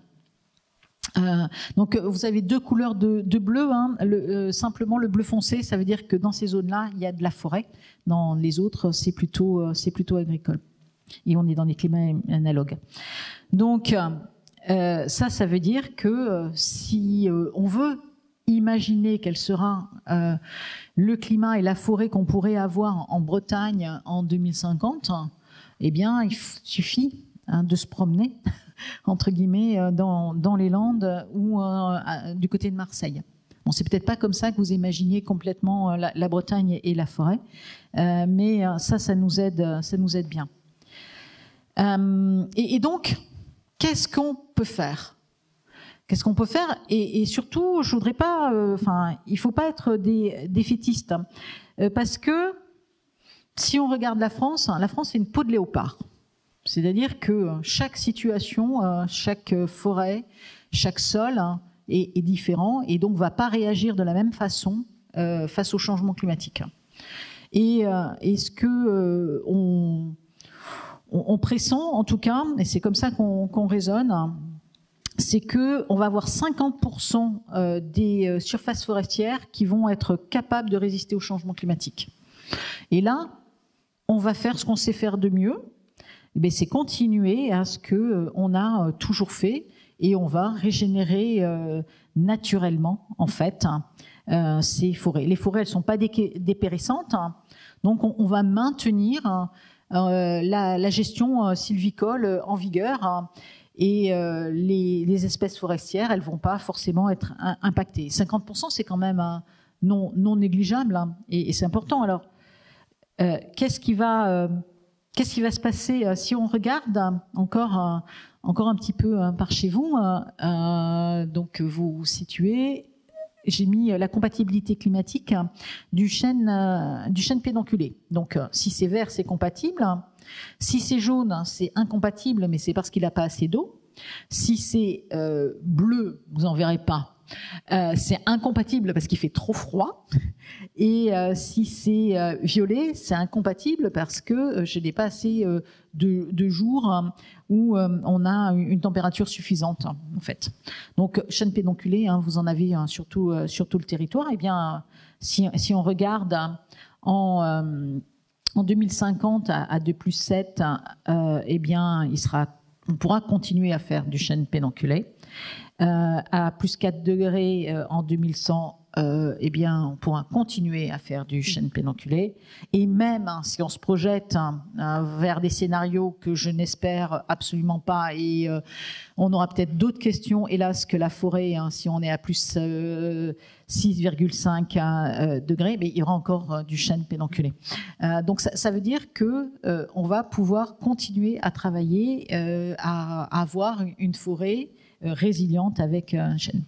A: Donc vous avez deux couleurs de bleu, hein. Simplement le bleu foncé, ça veut dire que dans ces zones-là, il y a de la forêt. Dans les autres, c'est plutôt agricole. Et on est dans des climats analogues. Donc ça veut dire que si on veut imaginer quel sera le climat et la forêt qu'on pourrait avoir en Bretagne en 2050, eh bien, il suffit de se promener entre guillemets dans les Landes ou du côté de Marseille. Bon, c'est peut-être pas comme ça que vous imaginiez complètement la Bretagne et la forêt, mais ça nous aide bien. Et donc, qu'est-ce qu'on peut faire ? Qu'est-ce qu'on peut faire ? Et surtout, je voudrais pas, il faut pas être des défaitistes, parce que si on regarde la France, c'est une peau de léopard. C'est-à-dire que chaque situation, chaque forêt, chaque sol est différent et donc ne va pas réagir de la même façon face au changement climatique. Et ce que on pressent, en tout cas, et c'est comme ça qu'on raisonne, c'est qu'on va avoir 50% des surfaces forestières qui vont être capables de résister au changement climatique. Et là, on va faire ce qu'on sait faire de mieux, c'est continuer à ce qu'on a toujours fait et on va régénérer naturellement, en fait, ces forêts. Les forêts, elles ne sont pas dépérissantes, donc on va maintenir la gestion sylvicole en vigueur et les espèces forestières, elles ne vont pas forcément être impactées. 50%, c'est quand même non négligeable et c'est important. Alors, qu'est-ce qui va se passer si on regarde encore un petit peu par chez vous, donc vous vous situez, j'ai mis la compatibilité climatique du chêne pédonculé. Donc si c'est vert, c'est compatible. Si c'est jaune, c'est incompatible, mais c'est parce qu'il n'a pas assez d'eau. Si c'est bleu, vous n'en verrez pas. C'est incompatible parce qu'il fait trop froid. Et si c'est violet, c'est incompatible parce que je n'ai pas assez de jours où on a une température suffisante, en fait. Donc, chêne pédonculé, vous en avez sur tout le territoire. Eh bien, si on regarde en 2050 à 2+7, eh bien, on pourra continuer à faire du chêne pédonculé. À plus 4 degrés en 2100, eh bien, on pourra continuer à faire du chêne pédonculé. Et même si on se projette vers des scénarios que je n'espère absolument pas, et on aura peut-être d'autres questions, hélas, que la forêt, si on est à plus 6,5 degrés, mais il y aura encore du chêne pédonculé. Donc ça veut dire que on va pouvoir continuer à travailler, à avoir une forêt résiliente avec un chêne.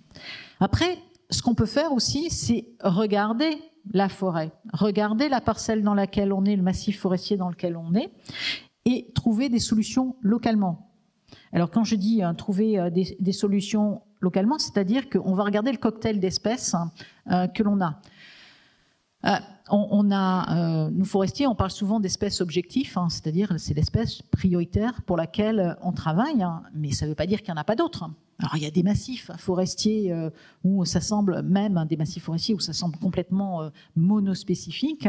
A: Après, ce qu'on peut faire aussi, c'est regarder la forêt, regarder la parcelle dans laquelle on est, le massif forestier dans lequel on est, et trouver des solutions localement. Alors quand je dis trouver des solutions localement, c'est-à-dire qu'on va regarder le cocktail d'espèces que l'on a. Nous forestiers, on parle souvent d'espèces objectifs, c'est-à-dire c'est l'espèce prioritaire pour laquelle on travaille, mais ça ne veut pas dire qu'il n'y en a pas d'autres. Alors il y a des massifs forestiers où ça semble, même des massifs forestiers où ça semble complètement monospécifique.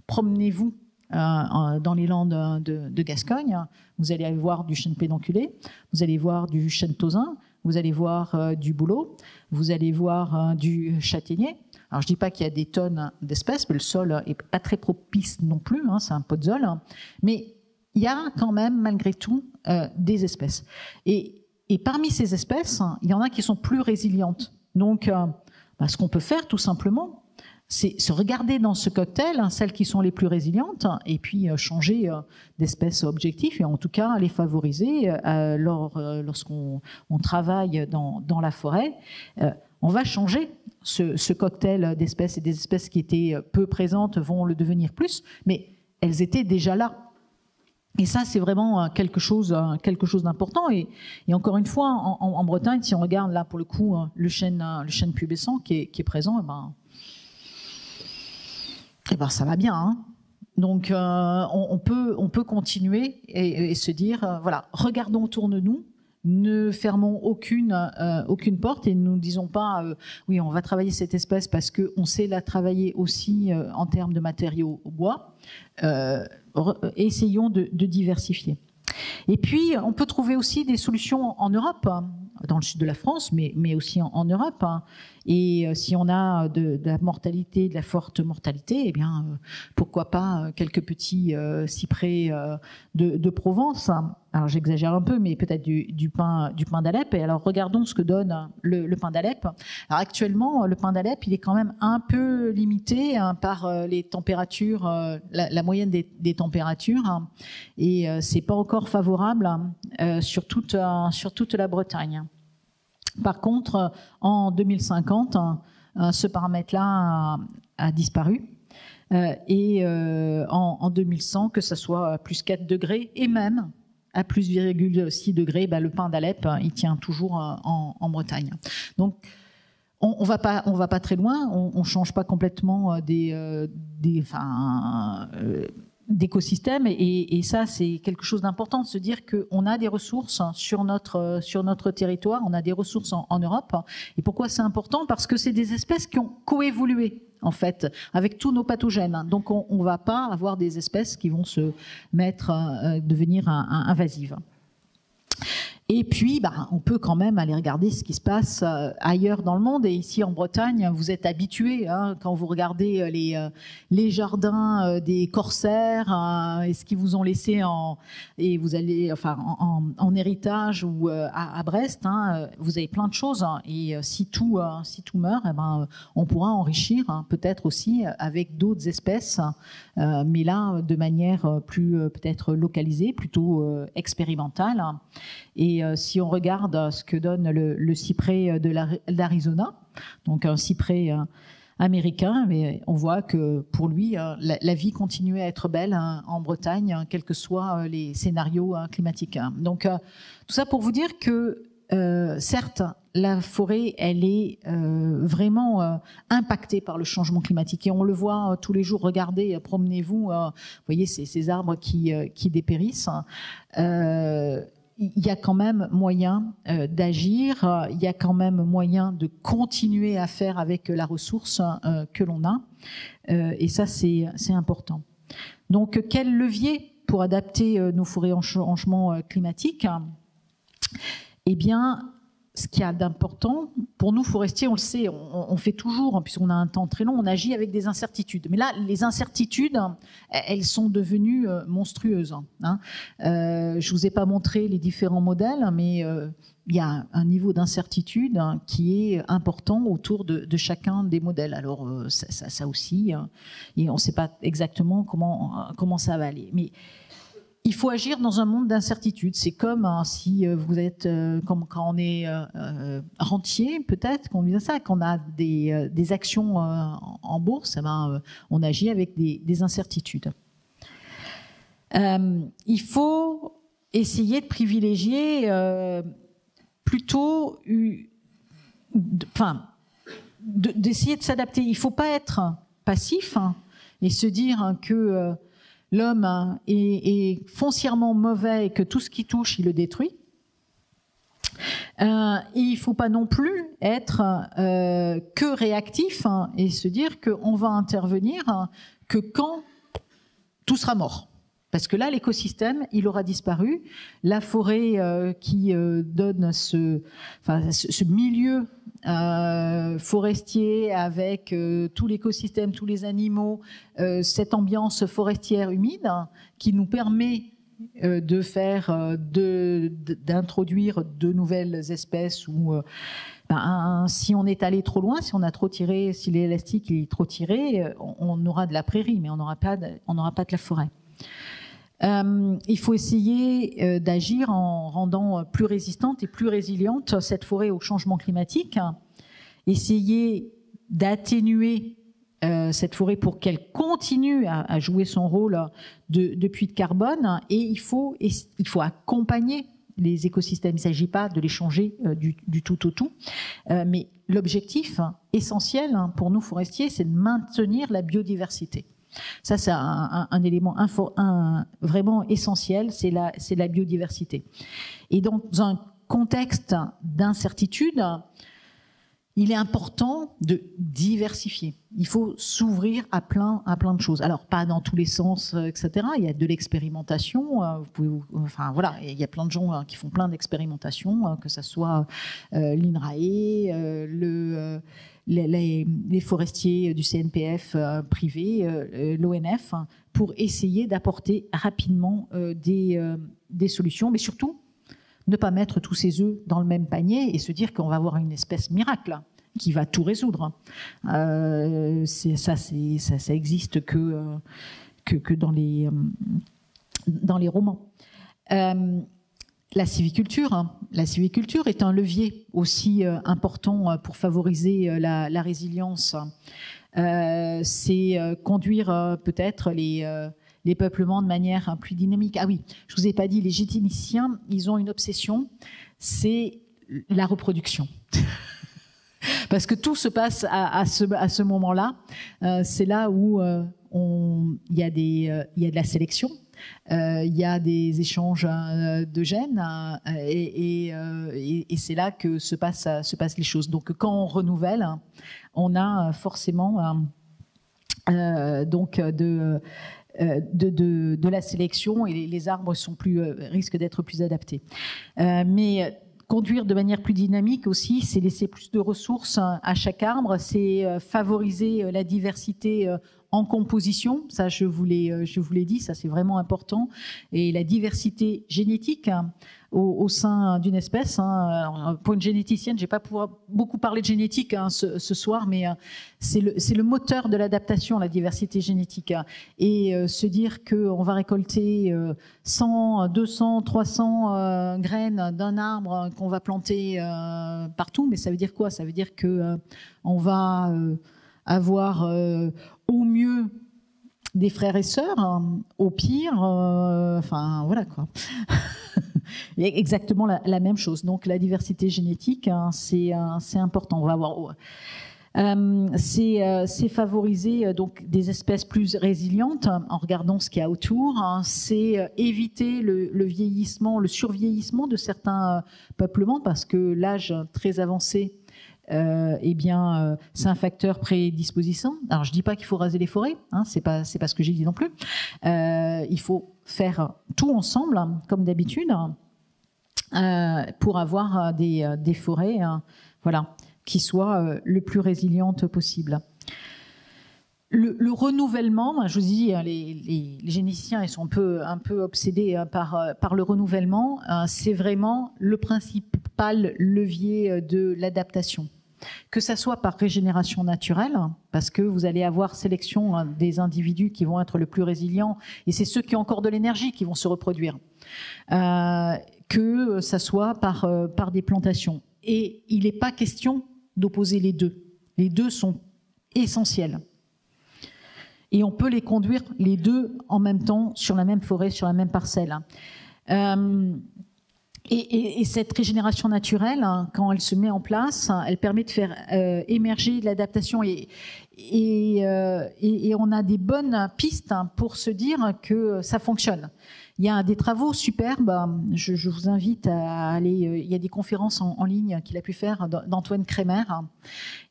A: Promenez-vous dans les landes de Gascogne, vous allez voir du chêne pédonculé, vous allez voir du chêne tausin, vous allez voir du bouleau, vous allez voir du châtaignier. Alors je dis pas qu'il y a des tonnes d'espèces, mais le sol est pas très propice non plus, c'est un podzol, mais il y a quand même malgré tout des espèces. Et parmi ces espèces, il y en a qui sont plus résilientes. Donc ce qu'on peut faire tout simplement, c'est se regarder dans ce cocktail celles qui sont les plus résilientes et puis changer d'espèces objectifs et en tout cas les favoriser lorsqu'on travaille dans la forêt. On va changer ce cocktail d'espèces, et des espèces qui étaient peu présentes vont le devenir plus, mais elles étaient déjà là. Et ça, c'est vraiment quelque chose d'important. Et encore une fois, en Bretagne, si on regarde là pour le coup le chêne pubescent qui est présent, ça va bien. Donc on peut continuer et se dire voilà, regardons autour de nous. Ne fermons aucune porte et ne nous disons pas oui, on va travailler cette espèce parce qu'on sait la travailler aussi en termes de matériaux au bois. Essayons de diversifier. Et puis, on peut trouver aussi des solutions en Europe, dans le sud de la France, mais aussi en Europe. Et si on a de la mortalité, de la forte mortalité, eh bien, pourquoi pas quelques petits cyprès de Provence. Alors, j'exagère un peu, mais peut-être du pin d'Alep. Et alors, regardons ce que donne le pin d'Alep. Alors, actuellement, le pin d'Alep, il est quand même un peu limité par les températures, la moyenne des températures. Et c'est pas encore favorable sur toute la Bretagne. Par contre, en 2050, ce paramètre-là a disparu. Et en 2100, que ce soit à plus 4 degrés et même à plus 0,6 degrés, le pin d'Alep, il tient toujours en Bretagne. Donc, on va pas très loin, on change pas complètement d'écosystème et ça c'est quelque chose d'important de se dire qu'on a des ressources sur notre territoire, on a des ressources en Europe. Et pourquoi c'est important? Parce que c'est des espèces qui ont coévolué en fait avec tous nos pathogènes. Donc on va pas avoir des espèces qui vont se devenir invasives. Et puis, on peut quand même aller regarder ce qui se passe ailleurs dans le monde. Et ici, en Bretagne, vous êtes habitués, quand vous regardez les jardins des corsaires, et ce qu'ils vous ont laissé en héritage ou à Brest, vous avez plein de choses. Et si tout meurt, on pourra enrichir peut-être aussi avec d'autres espèces, mais là, de manière plus peut-être localisée, plutôt expérimentale. Et si on regarde ce que donne le cyprès de l'Arizona, donc un cyprès américain, mais on voit que pour lui, la vie continue à être belle en Bretagne, quels que soient les scénarios climatiques. Donc tout ça pour vous dire que certes, la forêt, elle est vraiment impactée par le changement climatique et on le voit tous les jours. Regardez, promenez-vous, vous voyez ces arbres qui dépérissent. Il y a quand même moyen d'agir, il y a quand même moyen de continuer à faire avec la ressource que l'on a, et ça c'est important. Donc quel levier pour adapter nos forêts en changement climatique? Eh bien, ce qu'il y a d'important, pour nous forestiers, on le sait, on fait toujours, puisqu'on a un temps très long, on agit avec des incertitudes. Mais là, les incertitudes, elles sont devenues monstrueuses. Hein. Je vous ai pas montré les différents modèles, mais il y a un niveau d'incertitude qui est important autour de chacun des modèles. Alors ça aussi, et on ne sait pas exactement comment ça va aller. Mais il faut agir dans un monde d'incertitude. C'est comme si vous êtes, comme quand on est rentier, peut-être qu'on dit ça, qu'on a des actions en bourse, eh ben, on agit avec des incertitudes. Il faut essayer de privilégier plutôt, d'essayer de s'adapter. Il ne faut pas être passif et se dire que l'homme est foncièrement mauvais et que tout ce qui touche, il le détruit. Et il ne faut pas non plus être que réactif et se dire qu'on va intervenir que quand tout sera mort. Parce que là, l'écosystème, il aura disparu. La forêt qui donne ce milieu forestier avec tout l'écosystème, tous les animaux, cette ambiance forestière humide qui nous permet d'introduire de nouvelles espèces ou si on est allé trop loin, si on a trop tiré, si l'élastique est trop tiré, on aura de la prairie, mais on n'aura pas de la forêt. Il faut essayer d'agir en rendant plus résistante et plus résiliente cette forêt au changement climatique, essayer d'atténuer cette forêt pour qu'elle continue à jouer son rôle de puits de carbone, et il faut accompagner les écosystèmes. Il ne s'agit pas de les changer du tout au tout, mais l'objectif essentiel pour nous forestiers, c'est de maintenir la biodiversité. Ça, c'est un élément vraiment essentiel, c'est la biodiversité. Et dans un contexte d'incertitude, il est important de diversifier. Il faut s'ouvrir à plein de choses. Alors, pas dans tous les sens, etc. Il y a de l'expérimentation. Il y a plein de gens qui font plein d'expérimentations, que ce soit l'INRAE, les forestiers du CNPF privé, l'ONF, pour essayer d'apporter rapidement des solutions, mais surtout ne pas mettre tous ses œufs dans le même panier et se dire qu'on va avoir une espèce miracle qui va tout résoudre. Ça existe que dans les romans. La sylviculture est un levier aussi important pour favoriser la résilience. C'est conduire peut-être les peuplements de manière plus dynamique. Ah oui, je vous ai pas dit, les généticiens, ils ont une obsession, c'est la reproduction. Parce que tout se passe à ce moment-là. C'est là où il y a de la sélection. Il y a des échanges de gènes et c'est là que se passent les choses. Donc quand on renouvelle, on a forcément de la sélection et les arbres risquent d'être plus adaptés. Mais conduire de manière plus dynamique aussi, c'est laisser plus de ressources à chaque arbre, c'est favoriser la diversité en composition, ça je vous l'ai dit, ça c'est vraiment important, et la diversité génétique au sein d'une espèce. Alors, pour une généticienne, je ne vais pas pouvoir beaucoup parler de génétique ce soir, mais c'est le moteur de l'adaptation, la diversité génétique. Et se dire qu'on va récolter 100, 200, 300 graines d'un arbre qu'on va planter partout, mais ça veut dire quoi? Ça veut dire qu'on va avoir au mieux des frères et sœurs, au pire, voilà quoi. Exactement la même chose. Donc la diversité génétique, c'est important. On va voir. C'est favoriser donc des espèces plus résilientes en regardant ce qu'il y a autour. C'est éviter le vieillissement, le survieillissement de certains peuplements, parce que l'âge très avancé, c'est un facteur prédisposant. Alors je dis pas qu'il faut raser les forêts, c'est pas ce que j'ai dit non plus. Il faut faire tout ensemble, comme d'habitude. pour avoir des forêts voilà, qui soient le plus résilientes possible. Le renouvellement, je vous dis, les généticiens ils sont un peu obsédés par le renouvellement, c'est vraiment le principal levier de l'adaptation. Que ça soit par régénération naturelle, parce que vous allez avoir sélection des individus qui vont être le plus résilients, et c'est ceux qui ont encore de l'énergie qui vont se reproduire. Que ça soit par des plantations. Et il n'est pas question d'opposer les deux. Les deux sont essentiels. Et on peut les conduire les deux en même temps sur la même forêt, sur la même parcelle. Et cette régénération naturelle, quand elle se met en place, elle permet de faire émerger de l'adaptation. Et on a des bonnes pistes pour se dire que ça fonctionne. Il y a des travaux superbes. Je vous invite à aller. Il y a des conférences en ligne qu'il a pu faire d'Antoine Kremer.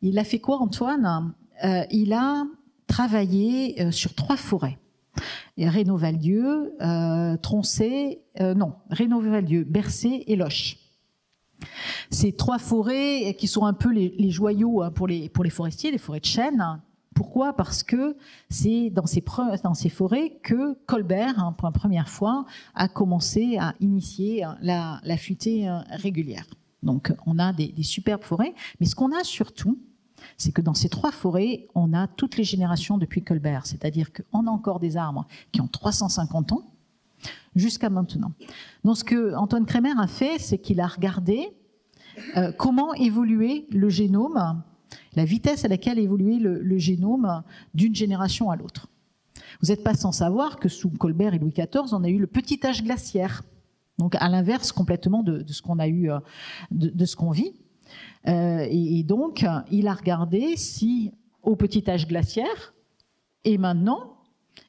A: Il a fait quoi, Antoine? Il a travaillé sur 3 forêts. Reynaud-Valdieu, Troncé, Reynaud-Valdieu, Bercé et Loches. Ces 3 forêts qui sont un peu les joyaux pour les forestiers, les forêts de chêne. Pourquoi? Parce que c'est dans ces forêts que Colbert, pour la première fois, a commencé à initier la futée régulière. Donc on a des superbes forêts, mais ce qu'on a surtout, c'est que dans ces 3 forêts, on a toutes les générations depuis Colbert. C'est-à-dire qu'on a encore des arbres qui ont 350 ans jusqu'à maintenant. Donc ce que Antoine Kremer a fait, c'est qu'il a regardé comment évoluait le génome, la vitesse à laquelle évoluait le génome d'une génération à l'autre. Vous n'êtes pas sans savoir que sous Colbert et Louis XIV, on a eu le petit âge glaciaire. Donc à l'inverse complètement de ce qu'on a eu, de ce qu'on vit. Et donc, il a regardé si, au petit âge glaciaire, et maintenant,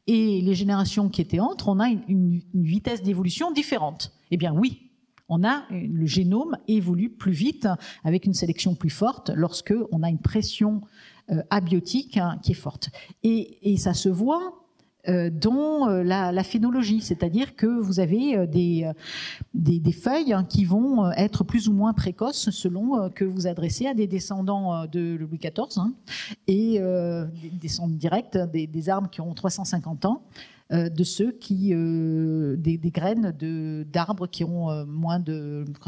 A: et les générations qui étaient entre, on a une vitesse d'évolution différente. Eh bien oui, le génome évolue plus vite, avec une sélection plus forte, lorsque on a une pression abiotique qui est forte. Et ça se voit dans la phénologie, c'est-à-dire que vous avez des feuilles qui vont être plus ou moins précoces selon que vous adressez à des descendants de Louis XIV et des descendants directs des arbres qui ont 350 ans, de ceux des graines d'arbres qui ont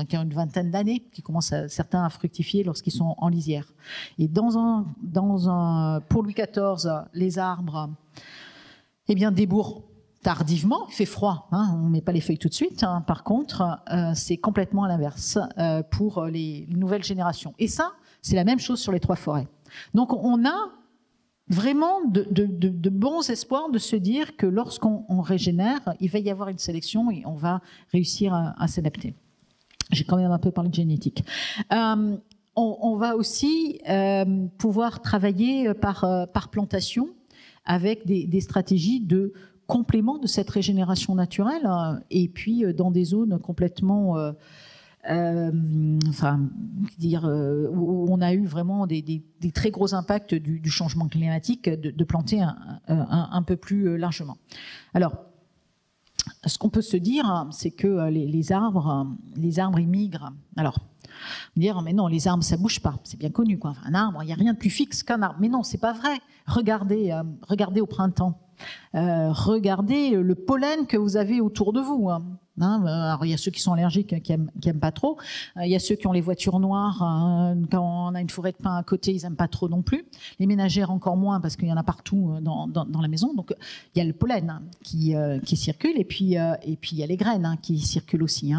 A: qui ont une vingtaine d'années, qui commencent certains à fructifier lorsqu'ils sont en lisière. Et pour Louis XIV, les arbres débourrent tardivement, il fait froid, on ne met pas les feuilles tout de suite. Par contre, c'est complètement à l'inverse pour les nouvelles générations. Et ça, c'est la même chose sur les 3 forêts. Donc on a vraiment de bons espoirs de se dire que lorsqu'on régénère, il va y avoir une sélection et on va réussir à s'adapter. J'ai quand même un peu parlé de génétique. On va aussi pouvoir travailler par plantation, avec des stratégies de complément de cette régénération naturelle, et puis dans des zones complètement, où on a eu vraiment des très gros impacts du changement climatique, de planter un peu plus largement. Alors, ce qu'on peut se dire, c'est que les arbres ils migrent. Alors, dire mais non, les arbres ça bouge pas, c'est bien connu quoi. Enfin, un arbre, il n'y a rien de plus fixe qu'un arbre. Mais non, c'est pas vrai. Regardez au printemps, regardez le pollen que vous avez autour de vous. Alors il y a ceux qui sont allergiques, qui aiment pas trop. Il y a ceux qui ont les voitures noires. Quand on a une forêt de pins à côté, ils aiment pas trop non plus. Les ménagères encore moins parce qu'il y en a partout dans la maison. Donc il y a le pollen qui circule et puis il y a les graines qui circulent aussi.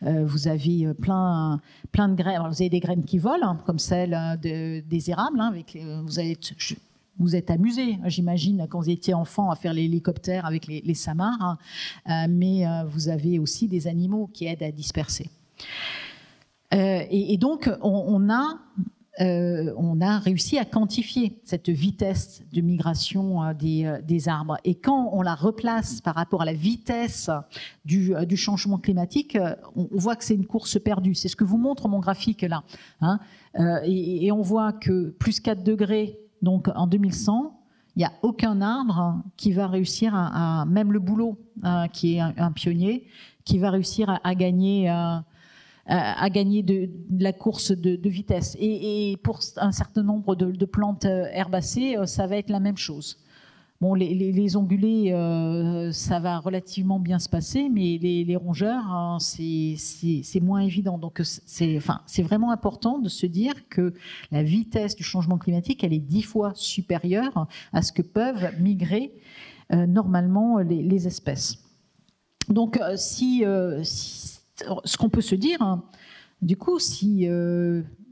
A: Vous avez plein de graines. Alors, vous avez des graines qui volent, comme celles des érables. Vous êtes amusé, j'imagine, quand vous étiez enfant, à faire l'hélicoptère avec les samards, mais vous avez aussi des animaux qui aident à disperser. Et donc, on a réussi à quantifier cette vitesse de migration des arbres. Et quand on la replace par rapport à la vitesse du changement climatique, on voit que c'est une course perdue. C'est ce que vous montre mon graphique là. Et on voit que plus 4 degrés, donc en 2100, il n'y a aucun arbre qui va réussir même le bouleau, qui est un pionnier, qui va réussir à gagner à gagner de la course de vitesse. Et pour un certain nombre de plantes herbacées, ça va être la même chose. Bon, les ongulés, ça va relativement bien se passer, mais les rongeurs, hein, c'est moins évident. Donc, c'est vraiment important de se dire que la vitesse du changement climatique, elle est 10 fois supérieure à ce que peuvent migrer normalement les espèces. Donc, ce qu'on peut se dire, hein, du coup, si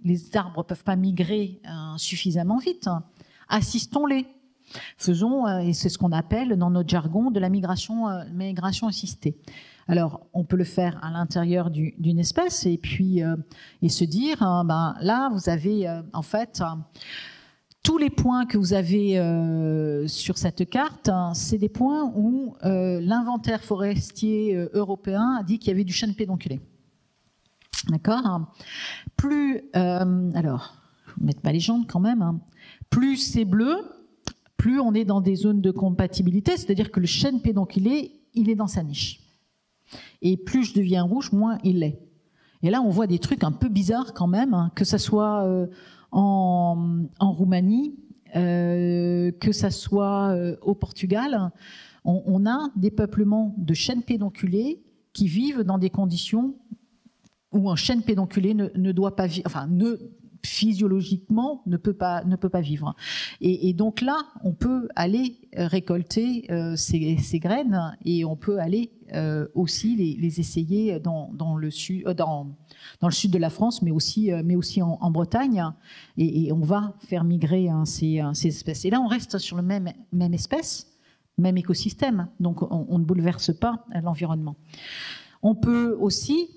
A: les arbres ne peuvent pas migrer suffisamment vite, hein, assistons-les. Faisons, et c'est ce qu'on appelle dans notre jargon, de la migration assistée. Alors, on peut le faire à l'intérieur d'une espèce et puis et se dire, là, vous avez en fait tous les points que vous avez sur cette carte, c'est des points où l'inventaire forestier européen a dit qu'il y avait du chêne pédonculé. D'accord ? Plus, alors, je ne vais mettre pas les jambes quand même, hein, plus c'est bleu, plus on est dans des zones de compatibilité, c'est-à-dire que le chêne pédonculé, il est dans sa niche. Et plus je deviens rouge, moins il l'est. Et là, on voit des trucs un peu bizarres quand même, hein, que ça soit en Roumanie, que ça soit au Portugal. On a des peuplements de chênes pédonculés qui vivent dans des conditions où un chêne pédonculé ne doit pas vivre, enfin, physiologiquement ne peut pas vivre. Et donc là, on peut aller récolter ces graines et on peut aller aussi les essayer dans le sud de la France, mais aussi en Bretagne. Et on va faire migrer ces espèces. Et là, on reste sur le même espèce, même écosystème. Donc, on ne bouleverse pas l'environnement. On peut aussi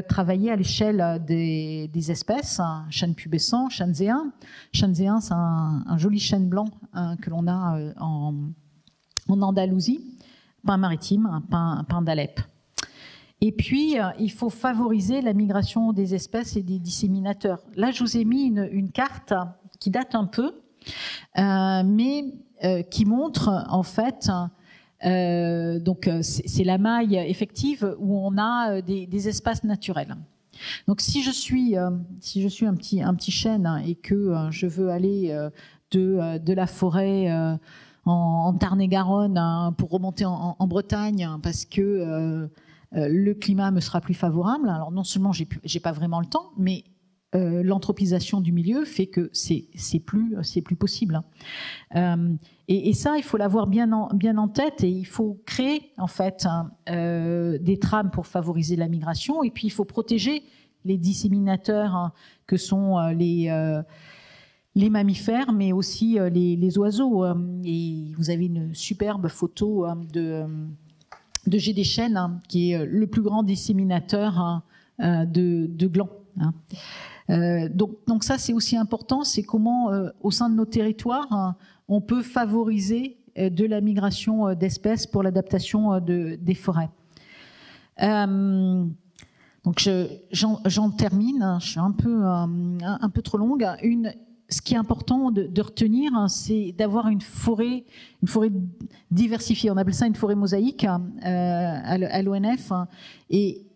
A: travailler à l'échelle des espèces, hein, chêne pubescent, chêne zéen. Chêne zéen, c'est un joli chêne blanc que l'on a en Andalousie, pin maritime, pin d'Alep. Et puis, il faut favoriser la migration des espèces et des disséminateurs. Là, je vous ai mis une carte qui date un peu, mais qui montre en fait... donc c'est la maille effective où on a des espaces naturels. Donc si je suis un petit chêne et que je veux aller de la forêt en Tarn-et-Garonne pour remonter en Bretagne parce que le climat me sera plus favorable, alors non seulement j'ai pas vraiment le temps, mais l'anthropisation du milieu fait que c'est plus possible. Et ça, il faut l'avoir bien en tête et il faut créer en fait des trames pour favoriser la migration et puis il faut protéger les disséminateurs que sont les mammifères mais aussi les oiseaux. Et vous avez une superbe photo de Jet Chênes qui est le plus grand disséminateur de glands. Donc ça, c'est aussi important, c'est comment, au sein de nos territoires, on peut favoriser de la migration d'espèces pour l'adaptation des forêts. Donc j'en termine, je suis un peu trop longue. Ce qui est important de retenir, c'est d'avoir une forêt diversifiée. On appelle ça une forêt mosaïque à l'ONF. Et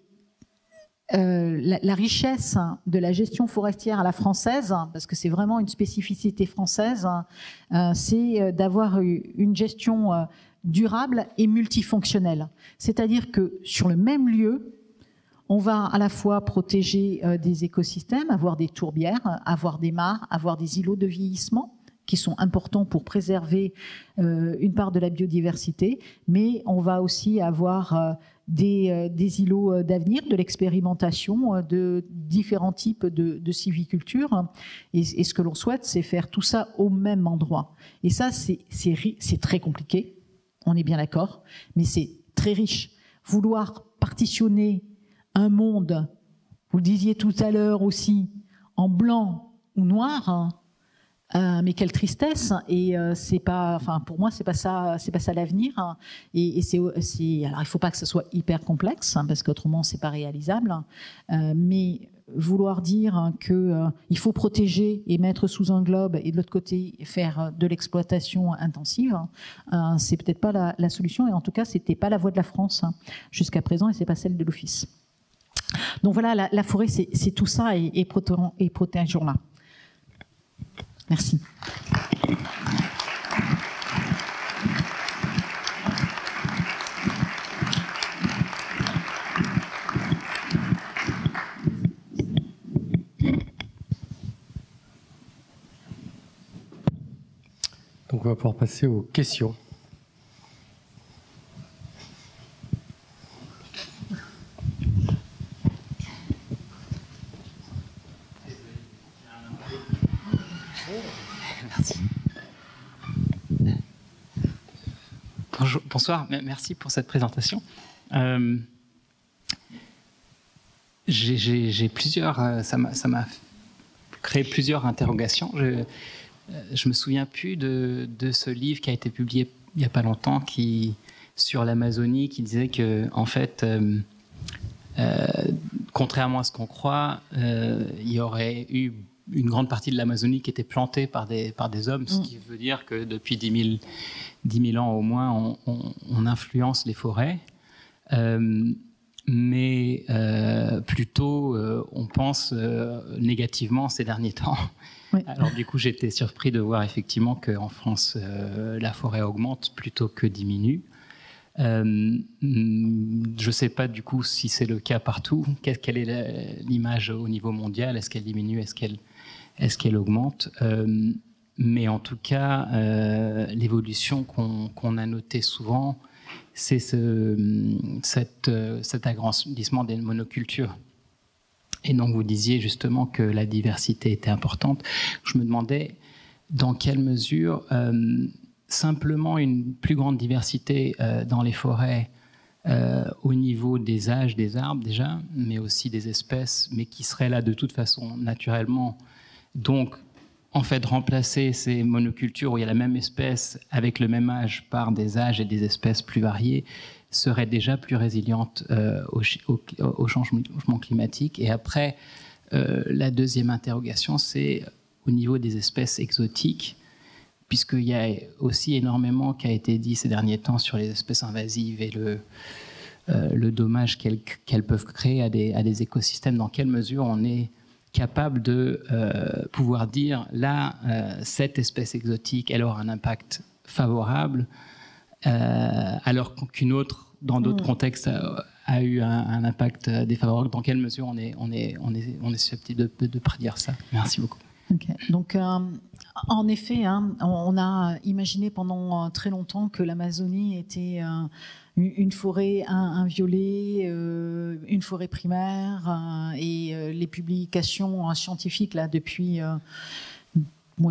A: la richesse de la gestion forestière à la française, parce que c'est vraiment une spécificité française, c'est d'avoir une gestion durable et multifonctionnelle. C'est-à-dire que sur le même lieu, on va à la fois protéger des écosystèmes, avoir des tourbières, avoir des mares, avoir des îlots de vieillissement qui sont importants pour préserver une part de la biodiversité, mais on va aussi avoir des îlots d'avenir, de l'expérimentation, de différents types de sylviculture. Et ce que l'on souhaite, c'est faire tout ça au même endroit. Et ça, c'est très compliqué, on est bien d'accord, mais c'est très riche. Vouloir partitionner un monde, vous le disiez tout à l'heure aussi, en blanc ou noir, mais quelle tristesse. Et c'est pas, enfin pour moi c'est pas ça l'avenir. Et alors il faut pas que ce soit hyper complexe parce qu'autrement c'est pas réalisable. Mais vouloir dire que il faut protéger et mettre sous un globe et de l'autre côté faire de l'exploitation intensive, c'est peut-être pas la solution. Et en tout cas c'était pas la voie de la France jusqu'à présent et c'est pas celle de l'Office. Donc voilà, la forêt, c'est tout ça et protégeons-la. Merci.
B: Donc on va pouvoir passer aux questions.
C: Merci. Bonsoir, merci pour cette présentation. J'ai plusieurs, ça m'a créé plusieurs interrogations. Je me souviens plus de ce livre qui a été publié il n'y a pas longtemps sur l'Amazonie, qui disait que, en fait, contrairement à ce qu'on croit, il y aurait eu une grande partie de l'Amazonie qui était plantée par des hommes, ce qui veut dire que depuis 10 000 ans au moins, on influence les forêts. Mais plutôt, on pense négativement ces derniers temps. Oui. Alors du coup, j'étais surpris de voir effectivement qu'en France, la forêt augmente plutôt que diminue. Je ne sais pas du coup si c'est le cas partout. Quelle est l'image au niveau mondial? Est-ce qu'elle diminue? Est-ce qu'elle augmente? Mais en tout cas, l'évolution qu'on a notée souvent, c'est cet agrandissement des monocultures. Et donc vous disiez justement que la diversité était importante. Je me demandais dans quelle mesure simplement une plus grande diversité dans les forêts au niveau des âges des arbres déjà, mais aussi des espèces, mais qui seraient là de toute façon naturellement. Donc en fait, remplacer ces monocultures où il y a la même espèce avec le même âge par des âges et des espèces plus variées serait déjà plus résiliente au changement climatique. Et après, la deuxième interrogation, c'est au niveau des espèces exotiques, puisqu'il y a aussi énormément qui a été dit ces derniers temps sur les espèces invasives et le dommage qu'elles peuvent créer à des écosystèmes. Dans quelle mesure on est capable de pouvoir dire là, cette espèce exotique, elle aura un impact favorable, alors qu'une autre, dans d'autres contextes, a eu un impact défavorable. Dans quelle mesure on est susceptible de prédire ça? Merci beaucoup.
A: Okay. Donc, en effet, on a imaginé pendant très longtemps que l'Amazonie était une forêt inviolée, une forêt primaire, et les publications scientifiques là depuis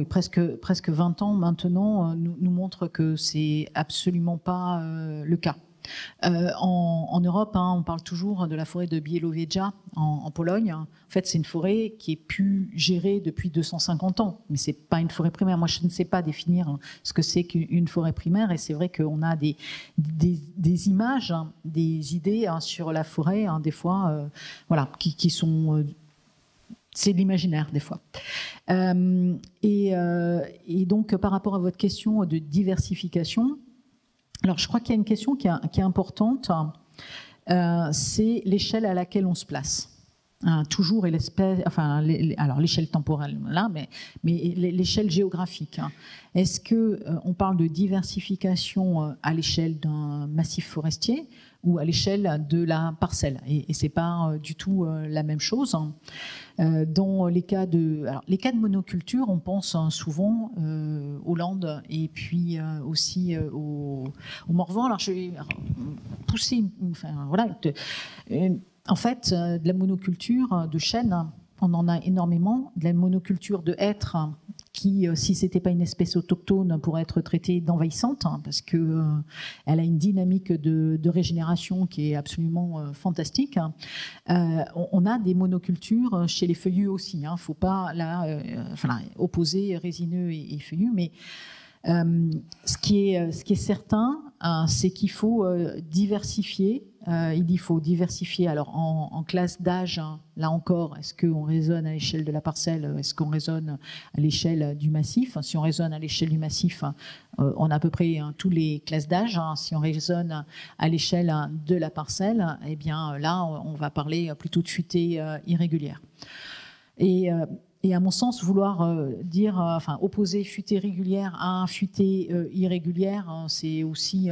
A: presque 20 ans maintenant nous montrent que c'est absolument pas le cas. En Europe, on parle toujours de la forêt de Białowieża en Pologne. En fait, c'est une forêt qui est plus gérée depuis 250 ans, mais c'est pas une forêt primaire. Moi, je ne sais pas définir ce que c'est qu'une forêt primaire, et c'est vrai qu'on a des images, des idées sur la forêt, des fois, voilà, qui sont c'est de l'imaginaire des fois. Et donc, par rapport à votre question de diversification. Alors, je crois qu'il y a une question qui est importante, c'est l'échelle à laquelle on se place. Toujours, et l'espèce, enfin, alors l'échelle temporelle là, mais l'échelle géographique. Est-ce que on parle de diversification à l'échelle d'un massif forestier ou à l'échelle de la parcelle? Et c'est pas du tout la même chose. Dans les cas de monoculture, on pense souvent aux Landes et puis aussi au Morvan. Alors je vais pousser, enfin voilà. En fait, de la monoculture de chênes, on en a énormément. De la monoculture de hêtres, qui, si ce n'était pas une espèce autochtone, pourrait être traitée d'envahissante, parce qu'elle a une dynamique de régénération qui est absolument fantastique. On a des monocultures chez les feuillus aussi. Il ne faut pas opposer résineux et feuillus, mais ce qui est certain, c'est qu'il faut diversifier. Il faut diversifier. Alors en classe d'âge, là encore, est-ce qu'on raisonne à l'échelle de la parcelle, est-ce qu'on raisonne à l'échelle du massif? Si on raisonne à l'échelle du massif, on a à peu près tous les classes d'âge. Si on raisonne à l'échelle de la parcelle, eh bien là, on va parler plutôt de futaies irrégulières. Et à mon sens, vouloir opposer futée régulière à futée irrégulière, c'est aussi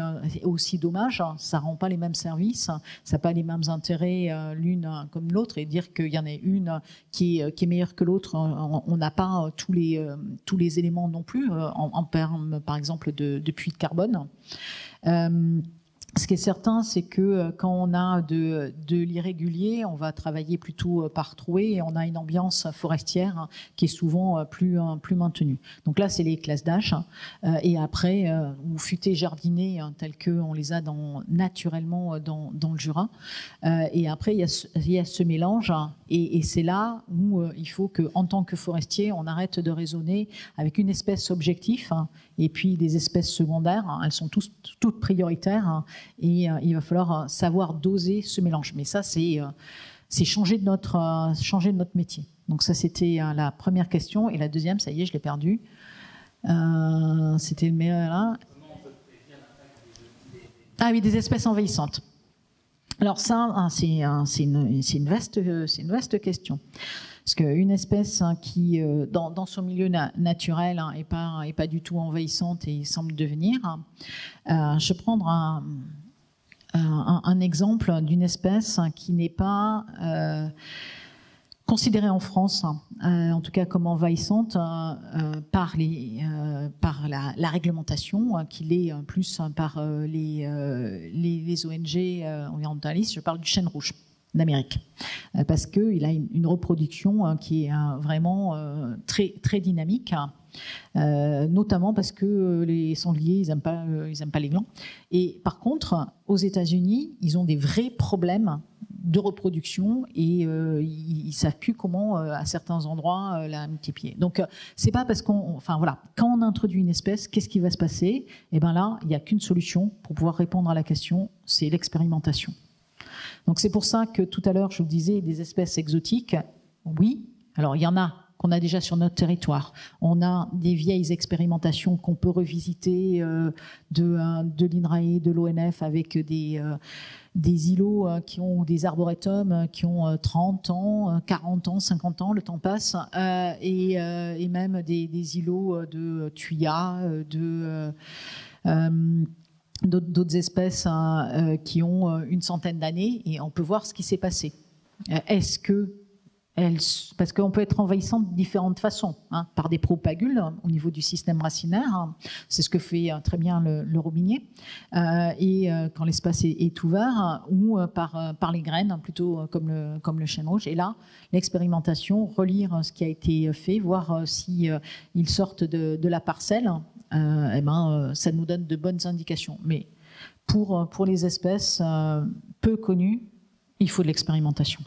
A: dommage. Ça rend pas les mêmes services, ça n'a pas les mêmes intérêts l'une comme l'autre. Et dire qu'il y en a une qui est meilleure que l'autre, on n'a pas tous les éléments non plus en termes, par exemple, de puits de carbone. Ce qui est certain, c'est que quand on a de l'irrégulier, on va travailler plutôt par trouée et on a une ambiance forestière qui est souvent plus maintenue. Donc là, c'est les classes d'âge. Et après, ou futaies jardinées telles qu'on les a naturellement dans le Jura. Et après, il y a ce mélange. Et c'est là où il faut qu'en tant que forestier, on arrête de raisonner avec une espèce objectif et puis des espèces secondaires. Elles sont toutes prioritaires. Et il va falloir savoir doser ce mélange. Mais ça, c'est changer de notre métier. Donc ça, c'était la première question. Et la deuxième, ça y est, je l'ai perdue. C'était le meilleur là. Ah oui, des espèces envahissantes. Alors ça, c'est une vaste question. Parce qu'une espèce qui, dans son milieu naturel, n'est pas du tout envahissante et semble devenir. Je vais prendre un exemple d'une espèce qui n'est pas considérée en France, en tout cas comme envahissante, par la réglementation, qui l'est plus par les ONG environnementalistes. Je parle du chêne rouge d'Amérique, parce qu'il a une reproduction qui est vraiment très, très dynamique, notamment parce que les sangliers, ils n'aiment pas les glands. Et par contre, aux États-Unis, ils ont des vrais problèmes de reproduction et ils ne savent plus comment, à certains endroits, la multiplier. Donc, c'est pas parce quand on introduit une espèce, qu'est-ce qui va se passer? Et bien là, il n'y a qu'une solution pour pouvoir répondre à la question, c'est l'expérimentation. Donc c'est pour ça que tout à l'heure, je vous disais, des espèces exotiques, oui. Alors il y en a qu'on a déjà sur notre territoire. On a des vieilles expérimentations qu'on peut revisiter de l'INRAE, de l'ONF, avec des îlots des arboretums qui ont 30 ans, 40 ans, 50 ans, le temps passe, et même des îlots de thuya, d'autres espèces qui ont une centaine d'années, et on peut voir ce qui s'est passé. Parce qu'on peut être envahissant de différentes façons, par des propagules au niveau du système racinaire, c'est ce que fait très bien le robinier, et quand l'espace est ouvert, ou par les graines, plutôt comme le chêne rouge. Et là, l'expérimentation, relire ce qui a été fait, voir si ils sortent de la parcelle, ça nous donne de bonnes indications. Mais pour les espèces peu connues, il faut de l'expérimentation.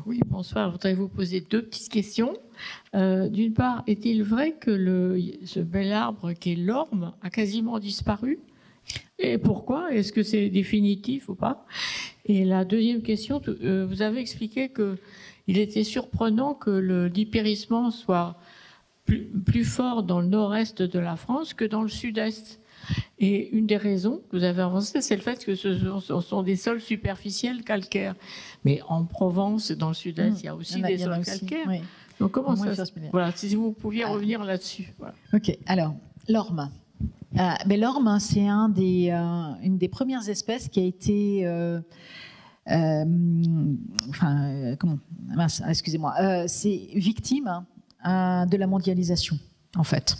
D: Oui, bonsoir. Je voudrais vous poser deux petites questions. D'une part, est-il vrai que ce bel arbre qui est l'orme a quasiment disparu? Et pourquoi? Est-ce que c'est définitif ou pas? Et la deuxième question, vous avez expliqué qu'il était surprenant que l'hypérissement soit plus fort dans le nord-est de la France que dans le sud-est. Et une des raisons que vous avez avancées, c'est le fait que ce sont des sols superficiels calcaires. Mais en Provence, dans le sud-est, il y a aussi des sols calcaires. Oui. Donc comment ça se passe? Voilà, si vous pouviez revenir là-dessus. Voilà.
A: Ok, alors, l'orme. L'orme, c'est une des premières espèces qui a été... excusez-moi. C'est victime de la mondialisation, en fait.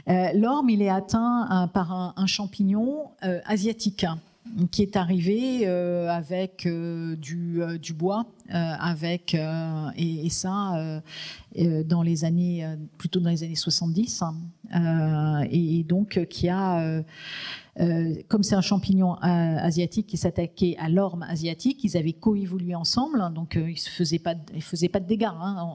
A: L'orme, il est atteint par un champignon asiatique qui est arrivé avec du bois, et ça dans les années, plutôt dans les années 70, et donc qui a, comme c'est un champignon asiatique qui s'attaquait à l'orme asiatique, ils avaient coévolué ensemble, donc ils faisaient pas de dégâts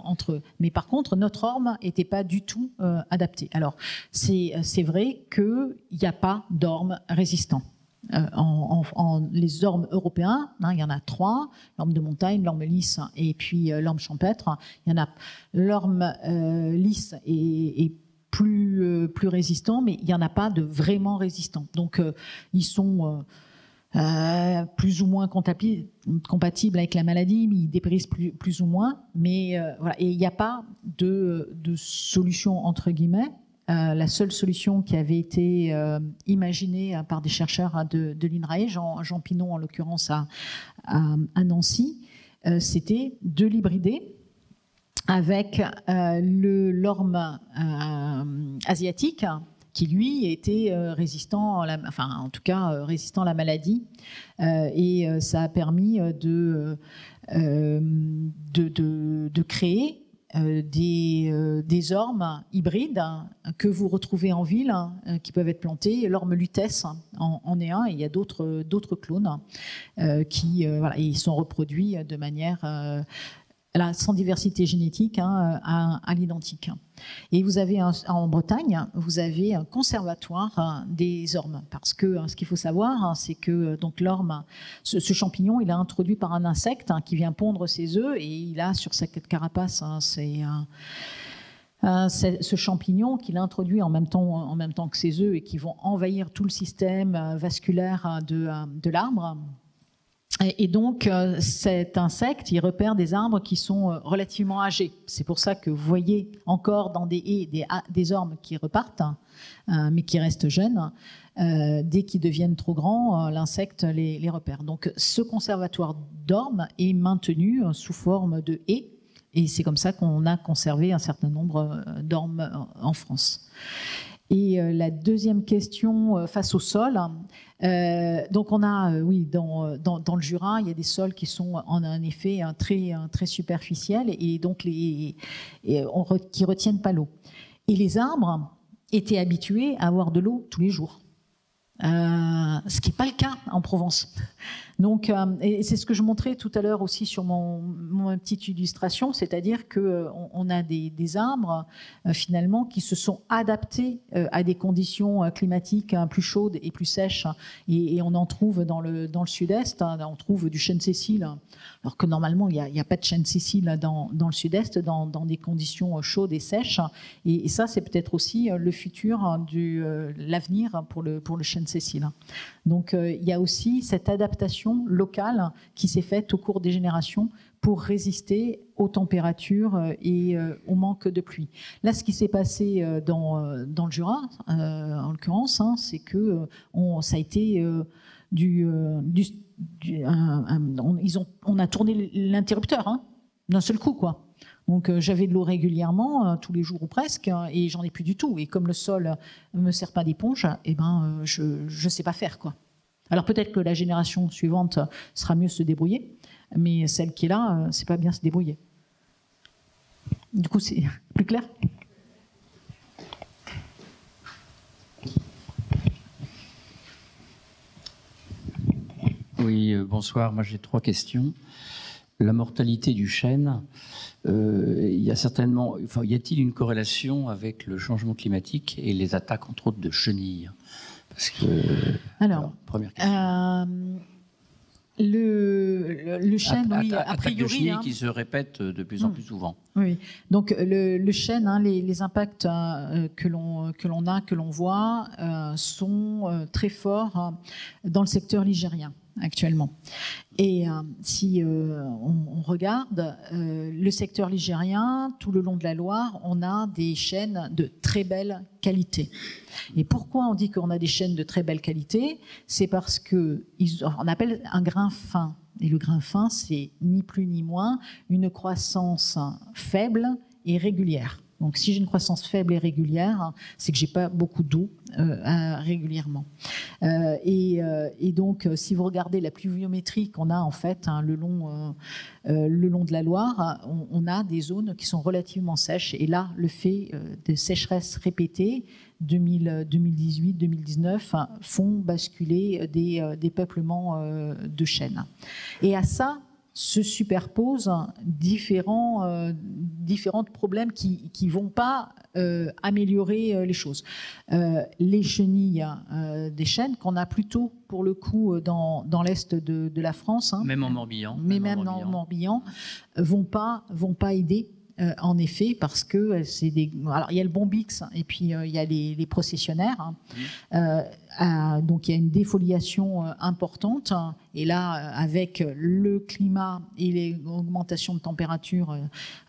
A: entre eux. Mais par contre, notre orme n'était pas du tout adapté. Alors c'est vrai qu'il n'y a pas d'orme résistant. Les ormes européens, il y en a 3, l'orme de montagne, l'orme lisse et puis l'orme champêtre. Il y en a, l'orme lisse est plus résistant, mais il n'y en a pas de vraiment résistant. Donc ils sont plus ou moins compatibles avec la maladie, mais ils dépérissent plus ou moins. Mais voilà, et il n'y a pas de solution entre guillemets. La seule solution qui avait été imaginée par des chercheurs de l'INRAE, Jean Pinon en l'occurrence à Nancy, c'était de l'hybrider avec l'orme asiatique qui lui était résistant, en tout cas résistant à la maladie, et ça a permis de créer des ormes hybrides que vous retrouvez en ville, qui peuvent être plantés. L'orme lutèce en est un, et il y a d'autres clones qui ils sont reproduits de manière sans diversité génétique à l'identique. Et vous avez en Bretagne, vous avez un conservatoire des ormes, parce que ce qu'il faut savoir, c'est que donc l'orme, ce champignon, il est introduit par un insecte qui vient pondre ses œufs, et il a sur sa carapace ce champignon qu'il a introduit en même temps que ses œufs, et qui vont envahir tout le système vasculaire de l'arbre. Et donc, cet insecte, il repère des arbres qui sont relativement âgés. C'est pour ça que vous voyez encore dans des haies des ormes qui repartent, mais qui restent jeunes. Dès qu'ils deviennent trop grands, l'insecte les repère. Donc, ce conservatoire d'ormes est maintenu sous forme de haies. Et c'est comme ça qu'on a conservé un certain nombre d'ormes en France. Et la deuxième question, face au sol. Donc on a, dans le Jura, il y a des sols qui sont en effet très superficiels, et donc qui retiennent pas l'eau. Et les arbres étaient habitués à avoir de l'eau tous les jours, ce qui n'est pas le cas en Provence. Donc, et c'est ce que je montrais tout à l'heure aussi sur mon petite illustration, c'est-à-dire qu'on a des arbres finalement qui se sont adaptés à des conditions climatiques plus chaudes et plus sèches, et on en trouve dans le sud-est, on trouve du chêne Cécile, alors que normalement il n'y a pas de chêne Cécile dans le sud-est, dans des conditions chaudes et sèches, et ça c'est peut-être aussi le futur l'avenir pour le chêne Cécile. Donc il y a aussi cette adaptation locale qui s'est faite au cours des générations pour résister aux températures et au manque de pluie. Là, ce qui s'est passé dans le Jura, en l'occurrence, c'est que ça a été on a tourné l'interrupteur d'un seul coup, quoi. Donc j'avais de l'eau régulièrement, tous les jours ou presque, et j'en ai plus du tout. Et comme le sol me sert pas d'éponge, je sais pas faire, quoi. Alors peut-être que la génération suivante sera mieux se débrouiller, mais celle qui est là, c'est pas bien se débrouiller. Du coup, c'est plus clair ?
E: Oui, bonsoir. Moi, j'ai 3 questions. La mortalité du chêne, y a-t-il une corrélation avec le changement climatique et les attaques, entre autres, de chenilles ? Parce que, alors, première question.
A: Le chêne, oui, a priori,
E: de chenilles qui se répètent de plus en plus souvent.
A: Oui, donc le chêne, les impacts que l'on voit sont très forts dans le secteur ligérien actuellement. Et si on regarde le secteur ligérien, tout le long de la Loire, on a des chênes de très belle qualité. Et pourquoi on dit qu'on a des chênes de très belle qualité ? C'est parce on appelle un grain fin. Et le grain fin, c'est ni plus ni moins une croissance faible et régulière. Donc si j'ai une croissance faible et régulière, c'est que j'ai pas beaucoup d'eau régulièrement. Et donc, si vous regardez la pluviométrie qu'on a en fait le long de la Loire, on a des zones qui sont relativement sèches. Et là, le fait de sécheresses répétées, 2018-2019, font basculer des peuplements de chênes. Et à ça se superposent différents problèmes qui ne vont pas améliorer les choses. Les chenilles des chênes, qu'on a plutôt pour le coup dans l'est de la France,
E: même en Morbihan,
A: en Morbihan, vont pas aider. En effet, parce que c'est alors il y a le bombix et puis il y a les processionnaires. Donc il y a une défoliation importante. Et là, avec le climat et l'augmentation de température,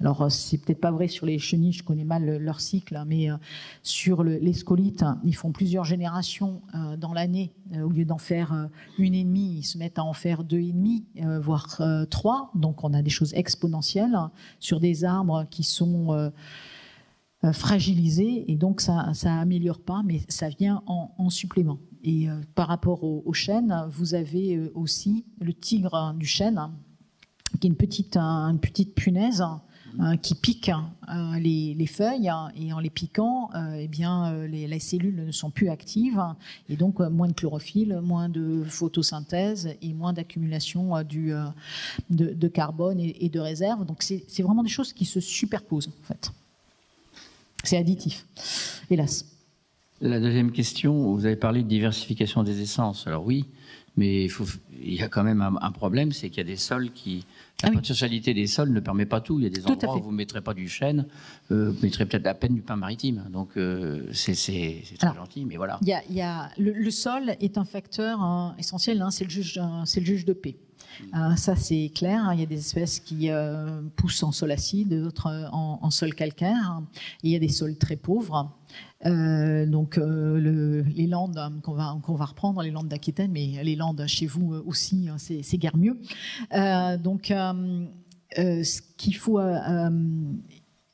A: alors c'est peut-être pas vrai sur les chenilles, je connais mal leur cycle, mais sur les scolites, ils font plusieurs générations dans l'année. Au lieu d'en faire 1,5, ils se mettent à en faire 2,5, voire 3. Donc on a des choses exponentielles sur des arbres qui sont fragilisés, et donc ça améliore pas, mais ça vient en supplément. Et par rapport au chêne, vous avez aussi le tigre du chêne, qui est une petite punaise qui pique les feuilles, et en les piquant, les cellules ne sont plus actives, et donc moins de chlorophylle, moins de photosynthèse et moins d'accumulation de carbone et de réserve. Donc c'est vraiment des choses qui se superposent en fait. C'est additif, hélas.
E: La deuxième question, vous avez parlé de diversification des essences. Alors oui, mais il y a quand même un problème, c'est qu'il y a des sols qui... La potentialité des sols ne permet pas tout. Il y a des endroits où vous ne mettrez pas du chêne, vous mettrez peut-être à peine du pin maritime. Donc c'est très gentil, mais voilà.
A: Le sol est un facteur essentiel, c'est le juge de paix. Ça c'est clair, il y a des espèces qui poussent en sol acide, d'autres en sol calcaire, et il y a des sols très pauvres. Donc les Landes qu'on va reprendre, les Landes d'Aquitaine, mais les Landes chez vous aussi, c'est guère mieux. Ce qu'il faut...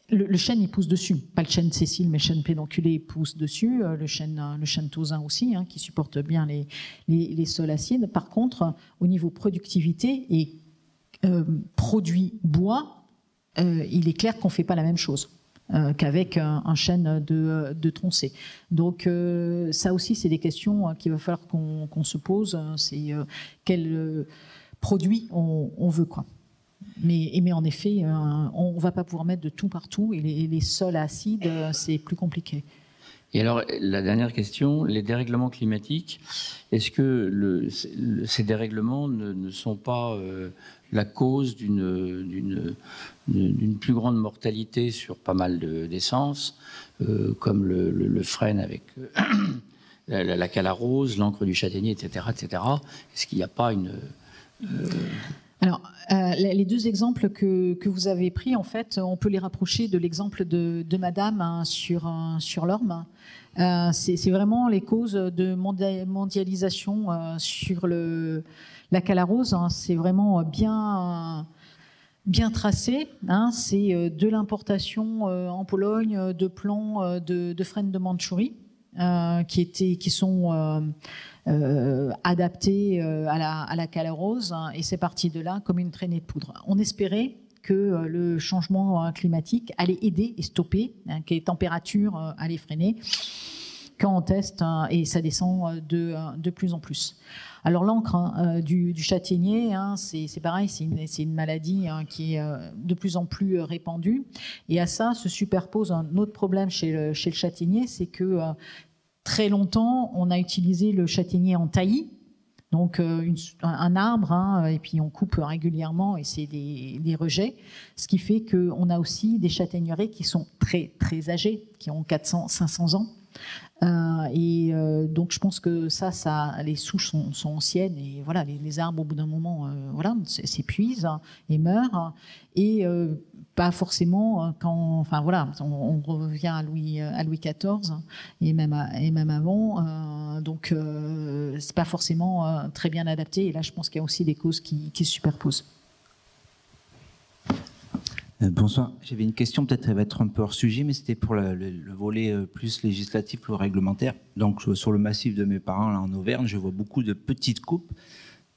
A: le chêne, il pousse dessus. Pas le chêne sessile, mais le chêne pédonculé pousse dessus. Le chêne tausin aussi, qui supporte bien les sols acides. Par contre, au niveau productivité et produit bois, il est clair qu'on ne fait pas la même chose qu'avec un chêne de troncée. Donc ça aussi, c'est des questions qu'il va falloir qu'on se pose. C'est quel produit on veut, quoi. Mais en effet, on ne va pas pouvoir mettre de tout partout, et les sols acides, c'est plus compliqué.
E: Et alors, la dernière question, les dérèglements climatiques, est-ce que ces dérèglements ne sont pas la cause d'une plus grande mortalité sur pas mal d'essences, comme le frêne avec la calarose, l'encre du châtaignier, etc. Est-ce qu'il n'y a pas une...
A: Alors, les deux exemples que vous avez pris, en fait, on peut les rapprocher de l'exemple de Madame sur l'orme. C'est vraiment les causes de mondialisation sur la calarose. C'est vraiment bien tracé. C'est de l'importation en Pologne de plants de frênes de Mandchourie qui sont adaptés à la calarose, et c'est parti de là comme une traînée de poudre. On espérait que le changement climatique allait aider et stopper, que les températures allaient freiner. Quand on teste, et ça descend de plus en plus. Alors l'encre du châtaignier, c'est pareil, c'est une maladie qui est de plus en plus répandue. Et à ça se superpose un autre problème chez le châtaignier, c'est que très longtemps, on a utilisé le châtaignier en taillis, donc un arbre, et puis on coupe régulièrement, et c'est des rejets, ce qui fait qu'on a aussi des châtaigneraies qui sont très, très âgées, qui ont 400, 500 ans. Donc je pense que ça les souches sont anciennes, et voilà, les arbres au bout d'un moment s'épuisent et meurent, et pas forcément on revient à Louis XIV et même avant, donc c'est pas forcément très bien adapté, et là je pense qu'il y a aussi des causes qui se superposent.
F: Bonsoir. J'avais une question, peut-être elle va être un peu hors sujet, mais c'était pour le volet plus législatif ou réglementaire. Donc sur le massif de mes parents, là en Auvergne, je vois beaucoup de petites coupes.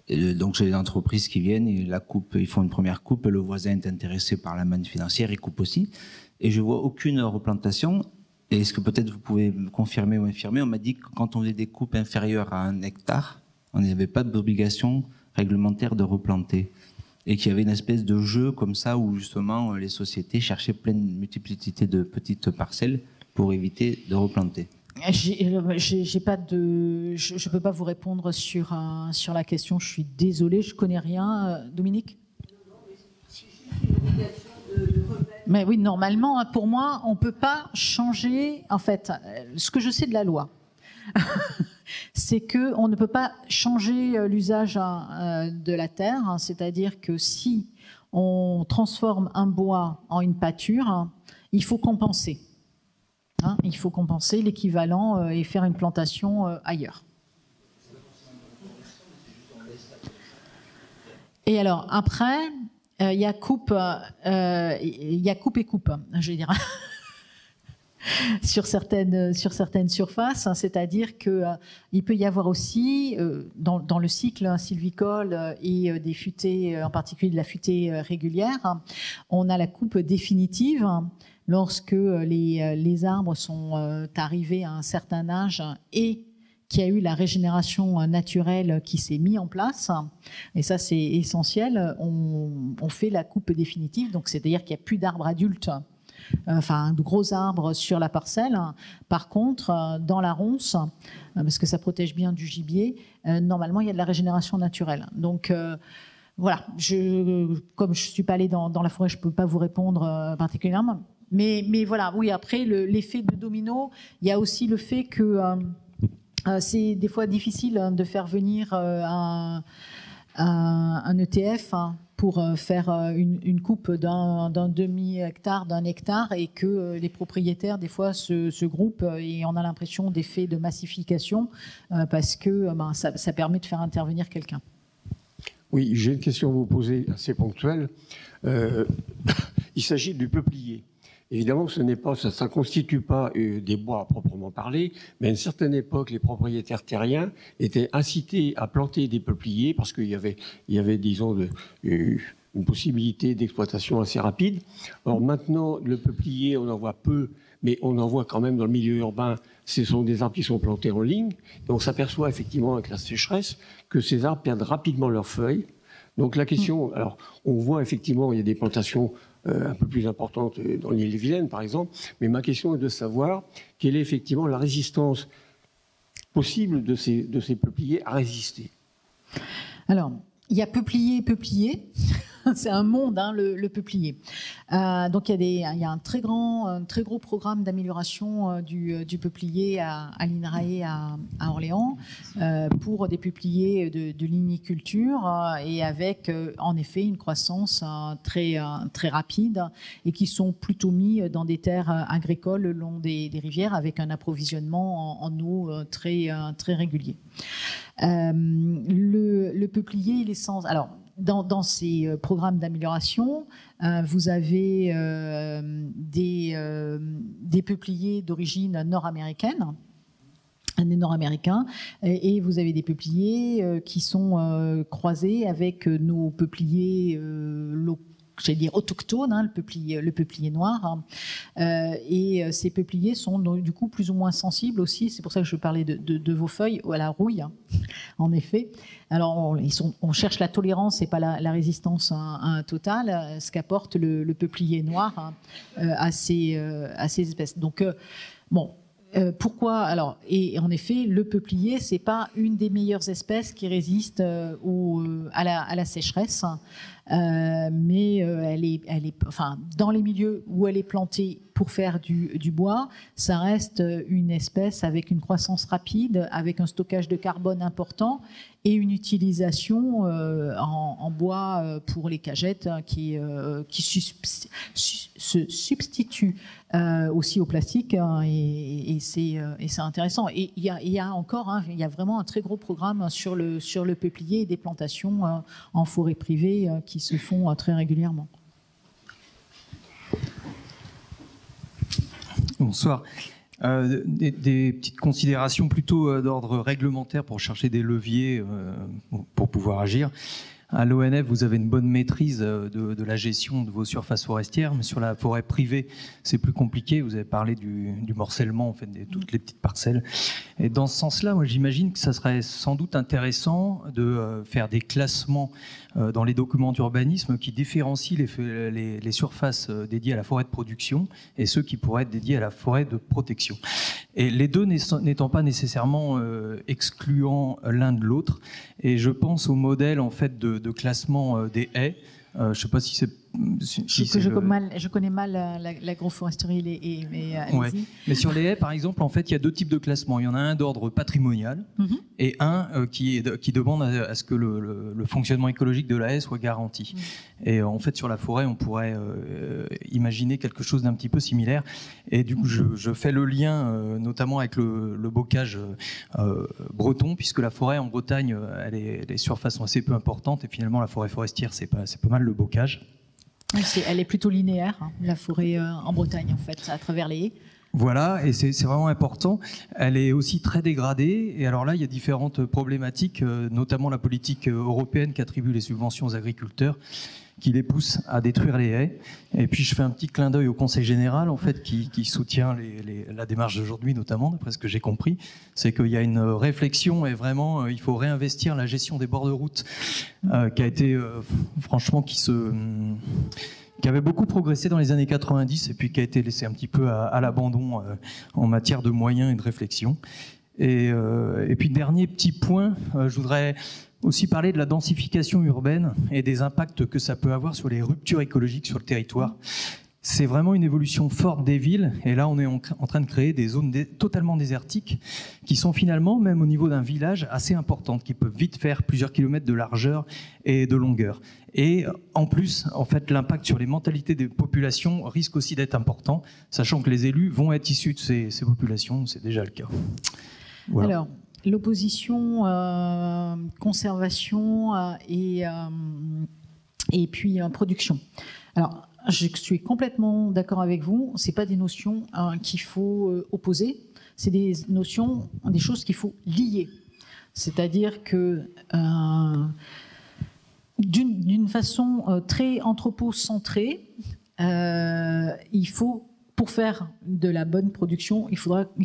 F: Donc j'ai des entreprises qui viennent, et la coupe, ils font une première coupe, le voisin est intéressé par la manne financière, il coupe aussi. Et je vois aucune replantation. Et est-ce que peut-être vous pouvez me confirmer ou infirmer? On m'a dit que quand on faisait des coupes inférieures à 1 hectare, on n'avait pas d'obligation réglementaire de replanter. Et qu'il y avait une espèce de jeu comme ça où justement les sociétés cherchaient pleine multiplicité de petites parcelles pour éviter de replanter.
A: J'ai pas de, je peux pas vous répondre sur la question. Je suis désolée, je connais rien. Dominique? Mais oui, normalement, pour moi, on peut pas changer. En fait, ce que je sais de la loi, c'est que on ne peut pas changer l'usage de la terre. C'est-à-dire que si on transforme un bois en une pâture, il faut compenser. Il faut compenser l'équivalent et faire une plantation ailleurs. Et alors après, il y a coupe et coupe, je vais dire. sur certaines surfaces, c'est-à-dire que il peut y avoir aussi dans le cycle sylvicole et des futaies, en particulier de la futaie régulière, on a la coupe définitive lorsque les arbres sont arrivés à un certain âge et qu'il y a eu la régénération naturelle qui s'est mise en place, et ça c'est essentiel, on fait la coupe définitive, donc c'est-à-dire qu'il n'y a plus d'arbres adultes, enfin de gros arbres sur la parcelle. Par contre, dans la ronce, parce que ça protège bien du gibier, normalement il y a de la régénération naturelle. Donc voilà, comme je ne suis pas allée dans la forêt, je ne peux pas vous répondre particulièrement. Mais voilà, oui, après l'effet de domino, il y a aussi le fait que c'est des fois difficile de faire venir un ETF pour faire une coupe d'un demi-hectare, d'un hectare, et que les propriétaires, des fois, se groupent et on a l'impression d'effet de massification parce que ça permet de faire intervenir quelqu'un.
G: Oui, j'ai une question à vous poser assez ponctuelle. Il s'agit du peuplier. Évidemment, ça ne constitue pas des bois à proprement parler, mais à une certaine époque, les propriétaires terriens étaient incités à planter des peupliers parce qu'il y avait, disons, une possibilité d'exploitation assez rapide. Or maintenant, le peuplier, on en voit peu, mais on en voit quand même dans le milieu urbain. Ce sont des arbres qui sont plantés en ligne. Et on s'aperçoit effectivement avec la sécheresse que ces arbres perdent rapidement leurs feuilles. Donc la question, alors on voit effectivement il y a des plantations un peu plus importantes dans l'île-et-Vilaine par exemple, mais ma question est de savoir quelle est effectivement la résistance possible de ces peupliers à résister.
A: Alors, il y a peuplier et peuplier. C'est un monde, le peuplier. Donc il y a un très gros programme d'amélioration du peuplier à l'INRAE à Orléans pour des peupliers de ligniculture et avec en effet une croissance très rapide et qui sont plutôt mis dans des terres agricoles le long des rivières avec un approvisionnement en eau très régulier. Le peuplier, il est sans... Alors, dans ces programmes d'amélioration, vous avez des peupliers d'origine nord-américaine, des nord-américains, et vous avez des peupliers qui sont croisés avec nos peupliers locaux, j'allais dire autochtones, le peuplier noir. Et ces peupliers sont du coup plus ou moins sensibles aussi. C'est pour ça que je parlais de vos feuilles à la rouille, en effet. Alors on cherche la tolérance et pas la résistance totale, ce qu'apporte le peuplier noir à ces espèces. Donc bon. Pourquoi alors? Et en effet, le peuplier, c'est pas une des meilleures espèces qui résiste à la sécheresse, mais elle est, enfin, dans les milieux où elle est plantée pour faire du bois, ça reste une espèce avec une croissance rapide, avec un stockage de carbone important et une utilisation en bois pour les cagettes qui se substitue aussi au plastique et c'est intéressant. Et il y a encore, il y a vraiment un très gros programme sur le peuplier et des plantations en forêt privée qui se font très régulièrement.
H: Bonsoir. Des petites considérations plutôt d'ordre réglementaire pour chercher des leviers pour pouvoir agir. À l'ONF, vous avez une bonne maîtrise de la gestion de vos surfaces forestières, mais sur la forêt privée, c'est plus compliqué. Vous avez parlé du morcellement, en fait, de toutes les petites parcelles. Et dans ce sens-là, moi, j'imagine que ça serait sans doute intéressant de faire des classements dans les documents d'urbanisme qui différencient les surfaces dédiées à la forêt de production et ceux qui pourraient être dédiés à la forêt de protection. Et les deux n'étant pas nécessairement excluants l'un de l'autre. Et je pense au modèle en fait de classement des haies. Je ne sais pas si c'est...
A: Je connais mal l'agroforesterie, mais
H: ouais. Mais sur les haies, par exemple, en fait, il y a deux types de classements. Il y en a un d'ordre patrimonial et un qui demande à ce que le fonctionnement écologique de la haie soit garanti. Et en fait, sur la forêt, on pourrait imaginer quelque chose d'un petit peu similaire. Et du coup, je fais le lien notamment avec le bocage breton, puisque la forêt en Bretagne, les surfaces sont assez peu importantes, et finalement, la forêt forestière, c'est pas mal le bocage.
A: Elle est plutôt linéaire, hein, la forêt en Bretagne, en fait, à travers les haies.
H: Voilà, et c'est vraiment important. Elle est aussi très dégradée. Et alors là, il y a différentes problématiques, notamment la politique européenne qui attribue les subventions aux agriculteurs, qui les pousse à détruire les haies. Et puis, je fais un petit clin d'œil au Conseil général, en fait, qui soutient la démarche d'aujourd'hui, notamment, d'après ce que j'ai compris. C'est qu'il y a une réflexion et vraiment, il faut réinvestir la gestion des bords de route, qui a été, franchement, qui avait beaucoup progressé dans les années 90 et puis qui a été laissé un petit peu à l'abandon en matière de moyens et de réflexion. Et puis, dernier petit point, je voudrais aussi parler de la densification urbaine et des impacts que ça peut avoir sur les ruptures écologiques sur le territoire. C'est vraiment une évolution forte des villes, et là on est en train de créer des zones totalement désertiques qui sont finalement, même au niveau d'un village, assez importantes, qui peuvent vite faire plusieurs kilomètres de largeur et de longueur. Et en plus, en fait, l'impact sur les mentalités des populations risque aussi d'être important, sachant que les élus vont être issus de ces populations, c'est déjà le cas. Voilà.
A: Alors, l'opposition, conservation et puis production. Alors, je suis complètement d'accord avec vous. C'est pas des notions qu'il faut opposer. C'est des notions, des choses qu'il faut lier. C'est-à-dire que d'une façon très anthropocentrée, il faut, pour faire de la bonne production, il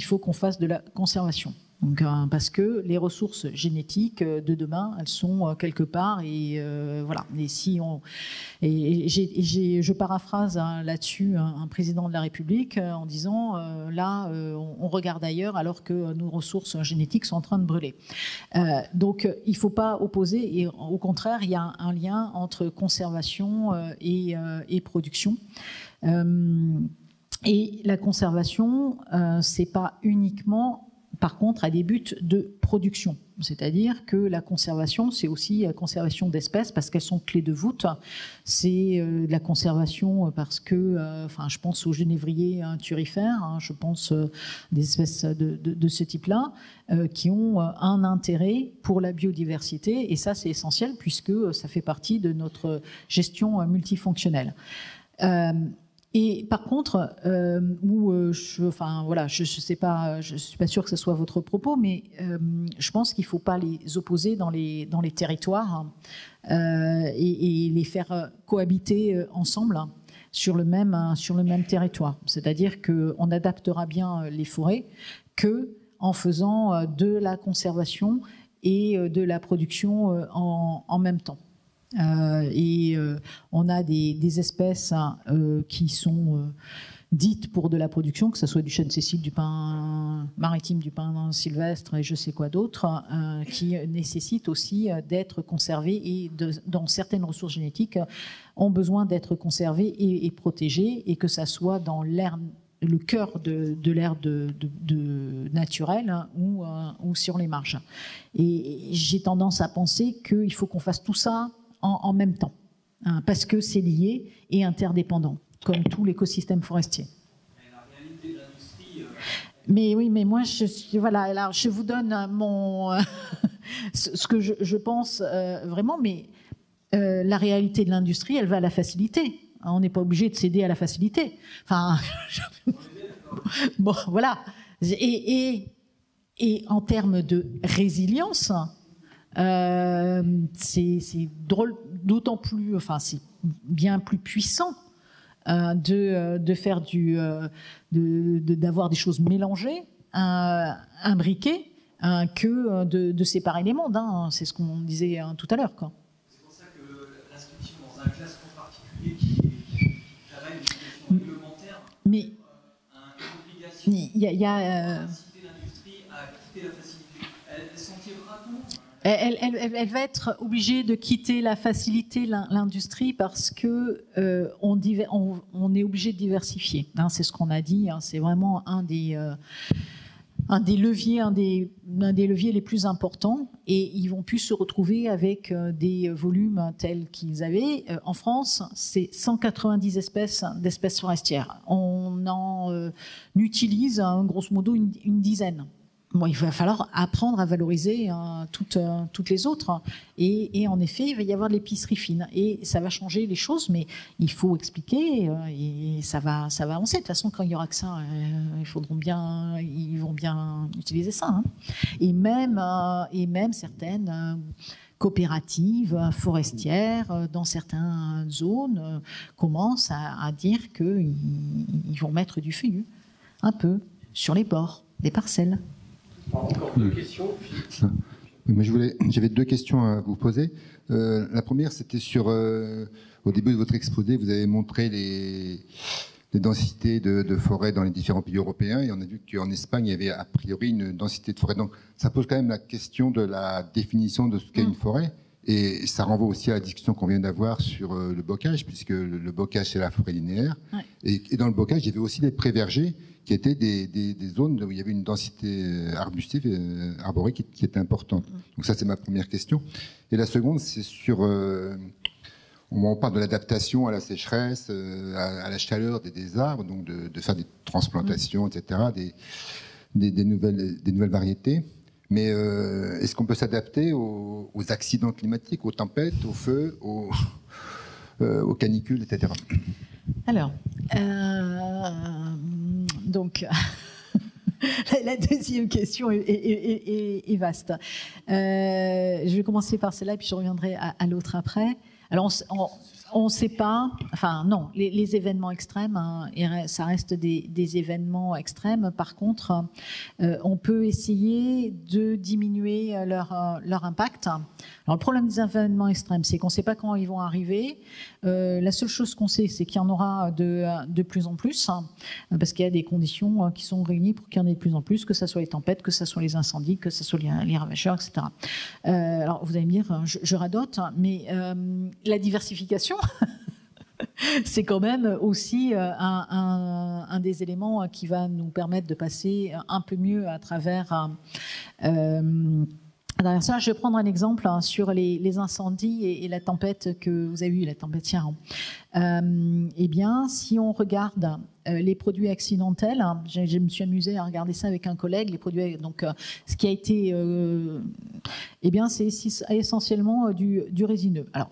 A: faut qu'on fasse de la conservation. Donc, parce que les ressources génétiques de demain, elles sont quelque part, et voilà. Et si je paraphrase là-dessus un président de la République en disant on regarde ailleurs alors que nos ressources génétiques sont en train de brûler. Donc, il ne faut pas opposer, et au contraire, il y a un lien entre conservation et production. Et la conservation, c'est pas uniquement, par contre, à des buts de production. C'est-à-dire que la conservation, c'est aussi la conservation d'espèces parce qu'elles sont clés de voûte. C'est de la conservation parce que, je pense aux genévriers thurifères, je pense des espèces de ce type-là, qui ont un intérêt pour la biodiversité. Et ça, c'est essentiel puisque ça fait partie de notre gestion multifonctionnelle. Et par contre, je sais pas, je suis pas sûre que ce soit votre propos, mais je pense qu'il faut pas les opposer dans les territoires et les faire cohabiter ensemble sur le même territoire. C'est-à-dire qu'on adaptera bien les forêts que en faisant de la conservation et de la production en même temps. On a des espèces qui sont dites pour de la production, que ce soit du chêne Cécile, du pin maritime, du pin sylvestre et je sais quoi d'autre, qui nécessitent aussi d'être conservées et dont certaines ressources génétiques ont besoin d'être conservées et protégées, et que ça soit dans l'air, le cœur de l'air de naturel ou sur les marges. Et j'ai tendance à penser qu'il faut qu'on fasse tout ça en même temps, parce que c'est lié et interdépendant, comme tout l'écosystème forestier.
E: Et la réalité de l'industrie,
A: Mais oui, mais moi, alors je vous donne ce que je pense vraiment, mais la réalité de l'industrie, elle va à la facilité. On n'est pas obligé de céder à la facilité. Enfin, Bon, voilà. Et en termes de résilience, c'est drôle, d'autant plus, enfin, c'est bien plus puissant de faire d'avoir des choses mélangées, imbriquées, que de séparer les mondes. Hein. C'est ce qu'on disait tout à l'heure, quoi.
H: C'est pour ça que l'inscription dans un classement particulier qui travaille une situation réglementaire,
A: mais
H: une obligation
A: inciter
H: l'industrie à quitter la facilité. Elle s'en tirera-t-on ?
A: Elle va être obligée de quitter la facilité, l'industrie, parce que on est obligé de diversifier. Hein, c'est ce qu'on a dit. Hein, c'est vraiment un des leviers les plus importants. Et ils vont plus se retrouver avec des volumes tels qu'ils avaient. En France, c'est 190 d'espèces forestières. On en utilise grosso modo une dizaine. Bon, il va falloir apprendre à valoriser toutes les autres. Et en effet, il va y avoir de l'épicerie fine. Et ça va changer les choses, mais il faut expliquer et ça va avancer. De toute façon, quand il n'y aura que ça, ils vont bien utiliser ça. Hein. Et même certaines coopératives forestières dans certaines zones commencent à dire qu'ils vont mettre du feuillu, un peu, sur les bords des parcelles.
H: Encore deux questions.
I: J'avais deux questions à vous poser. La première, c'était sur, au début de votre exposé, vous avez montré les densités de forêt dans les différents pays européens, et on a vu qu'en Espagne, il y avait a priori une densité de forêt. Donc ça pose quand même la question de la définition de ce qu'est une forêt, et ça renvoie aussi à la discussion qu'on vient d'avoir sur le bocage, puisque le bocage, c'est la forêt linéaire. Ouais. Et dans le bocage, il y avait aussi les pré-vergers, qui étaient des zones où il y avait une densité arbustive, arborée qui était importante. Donc ça, c'est ma première question. Et la seconde, c'est sur... on parle de l'adaptation à la sécheresse, à la chaleur des arbres, donc de faire des transplantations, etc., des nouvelles variétés. Mais est-ce qu'on peut s'adapter aux accidents climatiques, aux tempêtes, aux feux, aux canicules, etc.
A: Alors, donc, la deuxième question est vaste. Je vais commencer par celle-là, puis je reviendrai à l'autre après. Alors, on ne sait pas, enfin non, les événements extrêmes, hein, ça reste des événements extrêmes. Par contre, on peut essayer de diminuer leur impact. Alors, le problème des événements extrêmes, c'est qu'on ne sait pas quand ils vont arriver. La seule chose qu'on sait, c'est qu'il y en aura de plus en plus, hein, parce qu'il y a des conditions qui sont réunies pour qu'il y en ait de plus en plus, que ce soit les tempêtes, que ce soit les incendies, que ce soit les ravageurs, etc. Alors, vous allez me dire, je radote, mais la diversification, c'est quand même aussi un des éléments qui va nous permettre de passer un peu mieux à travers ça. Je vais prendre un exemple sur les incendies et la tempête que vous avez eue, la tempête Ciarán. Eh bien, si on regarde les produits accidentels, je me suis amusée à regarder ça avec un collègue, les produits, donc ce qui a été, eh bien, c'est essentiellement du résineux. Alors,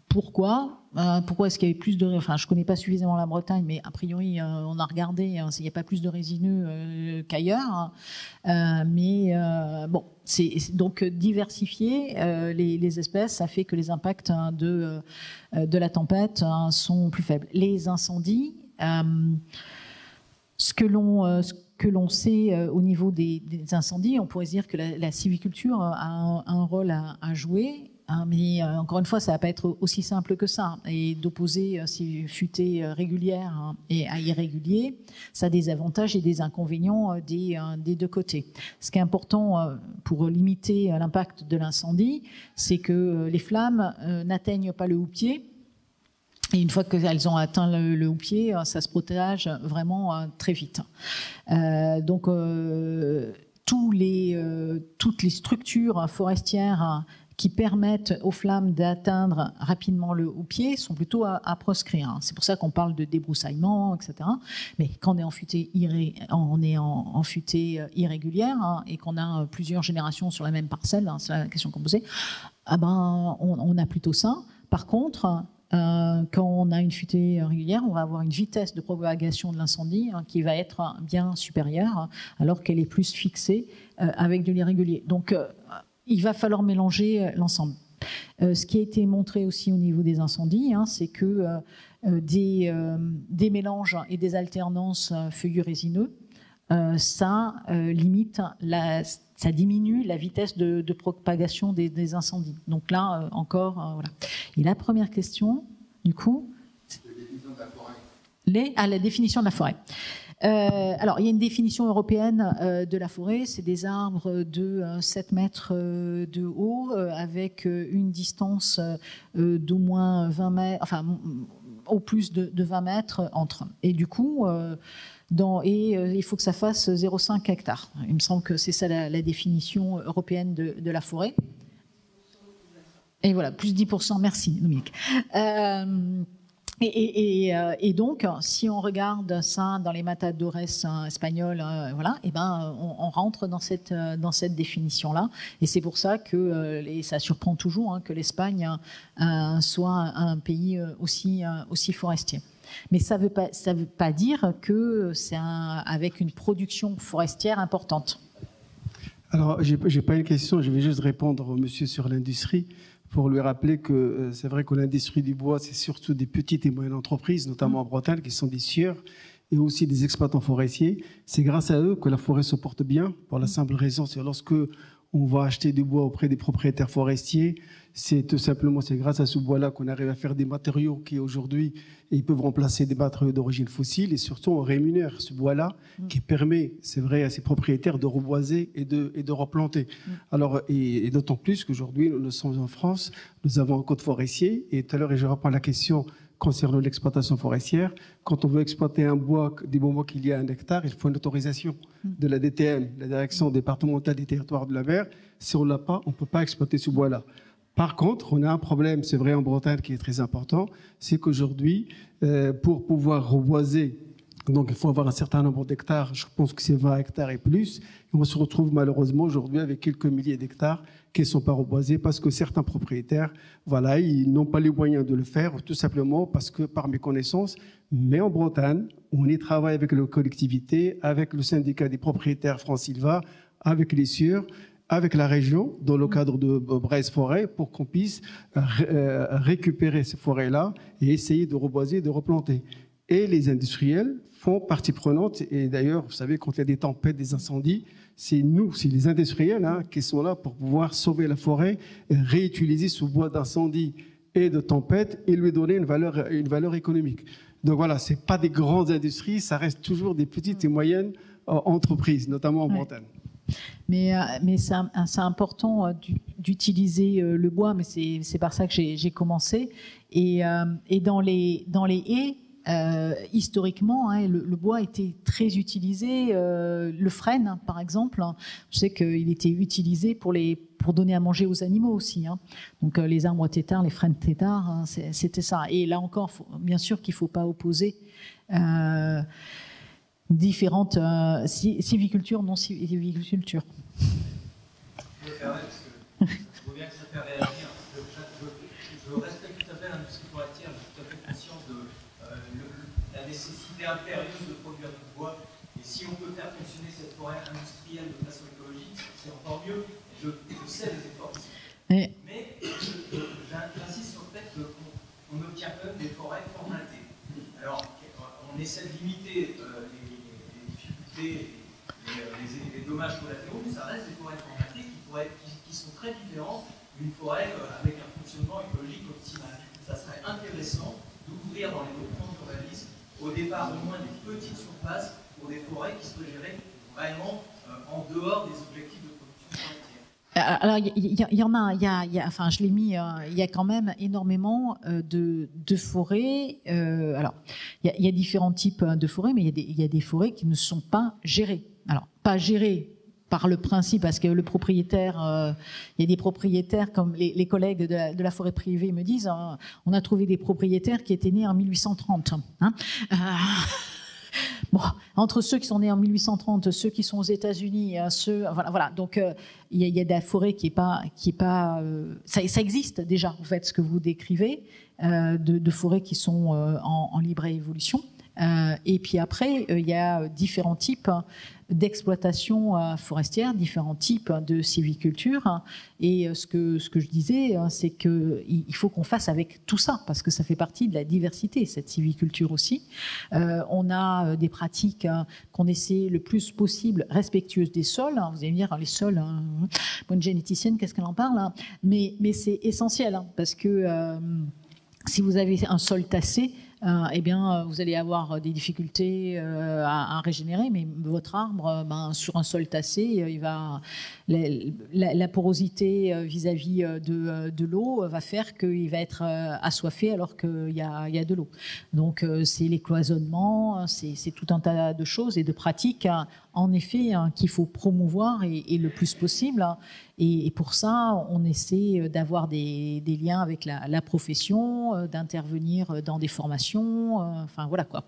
A: pourquoi est-ce qu'il y avait plus de... Enfin, je ne connais pas suffisamment la Bretagne, mais a priori, on a regardé, il n'y a pas plus de résineux qu'ailleurs. Mais bon, c'est donc diversifier les espèces, ça fait que les impacts de la tempête sont plus faibles. Les incendies, ce que l'on sait au niveau des incendies, on pourrait se dire que la sylviculture a un rôle à jouer. Mais encore une fois, ça ne va pas être aussi simple que ça. Et d'opposer ces futaies régulières et à irréguliers, ça a des avantages et des inconvénients des deux côtés. Ce qui est important pour limiter l'impact de l'incendie, c'est que les flammes n'atteignent pas le houppier. Et une fois qu'elles ont atteint le houppier, ça se propage vraiment très vite. Donc, toutes les structures forestières qui permettent aux flammes d'atteindre rapidement le houppier sont plutôt à proscrire. C'est pour ça qu'on parle de débroussaillement, etc. Mais quand on est en futée irrégulière et qu'on a plusieurs générations sur la même parcelle, c'est la question qu'on posait, on a plutôt ça. Par contre, quand on a une futaie régulière, on va avoir une vitesse de propagation de l'incendie qui va être bien supérieure, alors qu'elle est plus fixée avec de l'irrégulier. Donc, il va falloir mélanger l'ensemble. Ce qui a été montré aussi au niveau des incendies, c'est que des mélanges et des alternances feuillus résineux, ça diminue la vitesse de propagation des incendies. Donc là, encore, voilà. Et la première question, du coup, la définition de la forêt. La définition de la forêt. Alors, il y a une définition européenne de la forêt, c'est des arbres de 7 mètres de haut, avec une distance d'au moins 20 mètres, enfin, au plus de 20 mètres entre. Et du coup, il faut que ça fasse 0,5 hectares. Il me semble que c'est ça la définition européenne de la forêt. Et voilà, plus 10%, merci Dominique. Et donc, si on regarde ça dans les matadores espagnols, voilà, et ben, on rentre dans cette définition-là. Et c'est pour ça que, et ça surprend toujours, que l'Espagne soit un pays aussi forestier. Mais ça veut pas dire que c'est avec une production forestière importante.
J: Alors, j'ai pas une question, je vais juste répondre au monsieur sur l'industrie, pour lui rappeler que c'est vrai que l'industrie du bois, c'est surtout des petites et moyennes entreprises, notamment en Bretagne, qui sont des scieurs et aussi des exploitants forestiers. C'est grâce à eux que la forêt se porte bien, pour la simple raison, c'est lorsque on va acheter du bois auprès des propriétaires forestiers, c'est tout simplement, c'est grâce à ce bois-là qu'on arrive à faire des matériaux qui aujourd'hui, ils peuvent remplacer des matériaux d'origine fossile, et surtout on rémunère ce bois-là qui permet, c'est vrai, à ces propriétaires de reboiser et de replanter. Alors, et d'autant plus qu'aujourd'hui, nous sommes en France, nous avons un code forestier, et tout à l'heure, je reprends la question concernant l'exploitation forestière. Quand on veut exploiter un bois, du moment qu'il y a 1 hectare, il faut une autorisation de la DTM, la Direction départementale des territoires de la mer. Si on ne l'a pas, on ne peut pas exploiter ce bois-là. Par contre, on a un problème, c'est vrai en Bretagne, qui est très important, c'est qu'aujourd'hui, pour pouvoir reboiser, donc il faut avoir un certain nombre d'hectares, je pense que c'est 20 hectares et plus, et on se retrouve malheureusement aujourd'hui avec quelques milliers d'hectares qui ne sont pas reboisés parce que certains propriétaires, voilà, ils n'ont pas les moyens de le faire, tout simplement parce que, par méconnaissance, mais en Bretagne, on y travaille avec les collectivités, avec le syndicat des propriétaires Francilva, avec les scieurs, avec la région, dans le cadre de Bresse Forêt, pour qu'on puisse récupérer ces forêts-là et essayer de reboiser, de replanter. Et les industriels font partie prenante. Et d'ailleurs, vous savez, quand il y a des tempêtes, des incendies, c'est nous, c'est les industriels qui sont là pour pouvoir sauver la forêt et réutiliser ce bois d'incendie et de tempête et lui donner une valeur économique. Donc voilà, ce n'est pas des grandes industries, ça reste toujours des petites et moyennes entreprises, notamment en Bretagne.
A: Mais c'est important d'utiliser le bois, mais c'est par ça que j'ai commencé. Et dans les haies, historiquement, le bois était très utilisé. Le frêne, par exemple, je sais qu'il était utilisé pour donner à manger aux animaux aussi. Donc les arbres têtards, les frênes têtards, c'était ça. Et là encore, bien sûr qu'il ne faut pas opposer différentes sylvicultures, non sylvicultures.
K: Je me permets, parce que je vois bien que ça fait réagir. Je respecte tout à fait l'industrie forestière, j'ai tout à fait conscience de la nécessité impérieuse de produire du bois. Et si on peut faire fonctionner cette forêt industrielle de façon écologique, c'est encore mieux. Je sais les efforts ici. Mais j'insiste sur le fait qu'on obtient quand même des forêts formatées. Alors, on essaie de limiter les difficultés et les dommages collatéraux, mais ça reste des forêts formatées qui sont très différentes d'une forêt avec un fonctionnement écologique optimal. Ça serait intéressant d'ouvrir dans les documents d'urbanisme au départ au moins des petites surfaces pour des forêts qui seraient gérées vraiment en dehors des objectifs de production forestière.
A: Alors, il y en a, enfin, je l'ai mis, il y a quand même énormément de forêts. Alors, il y a différents types de forêts, mais il y a des forêts qui ne sont pas gérées. Alors, pas gérées par le principe, parce que le propriétaire, il y a des propriétaires, comme les collègues de la forêt privée me disent, on a trouvé des propriétaires qui étaient nés en 1830. bon, entre ceux qui sont nés en 1830, ceux qui sont aux États-Unis, voilà. Donc il y a de la forêt qui est pas, ça existe déjà en fait, ce que vous décrivez, de forêts qui sont en libre évolution. Et puis après, il y a différents types d'exploitation forestière, différents types de sylviculture. Et ce que je disais, c'est qu'il faut qu'on fasse avec tout ça, parce que ça fait partie de la diversité, cette sylviculture aussi. On a des pratiques qu'on essaie le plus possible respectueuses des sols. Vous allez me dire, les sols, bonne généticienne, qu'est-ce qu'elle en parle, mais c'est essentiel, parce que si vous avez un sol tassé, eh bien, vous allez avoir des difficultés à régénérer, mais votre arbre, sur un sol tassé, la porosité vis-à-vis de l'eau va faire qu'il va être assoiffé alors qu'il y a de l'eau. Donc, c'est les cloisonnements, c'est tout un tas de choses et de pratiques, en effet, qu'il faut promouvoir et le plus possible. Et pour ça, on essaie d'avoir des liens avec la profession, d'intervenir dans des formations, enfin voilà quoi.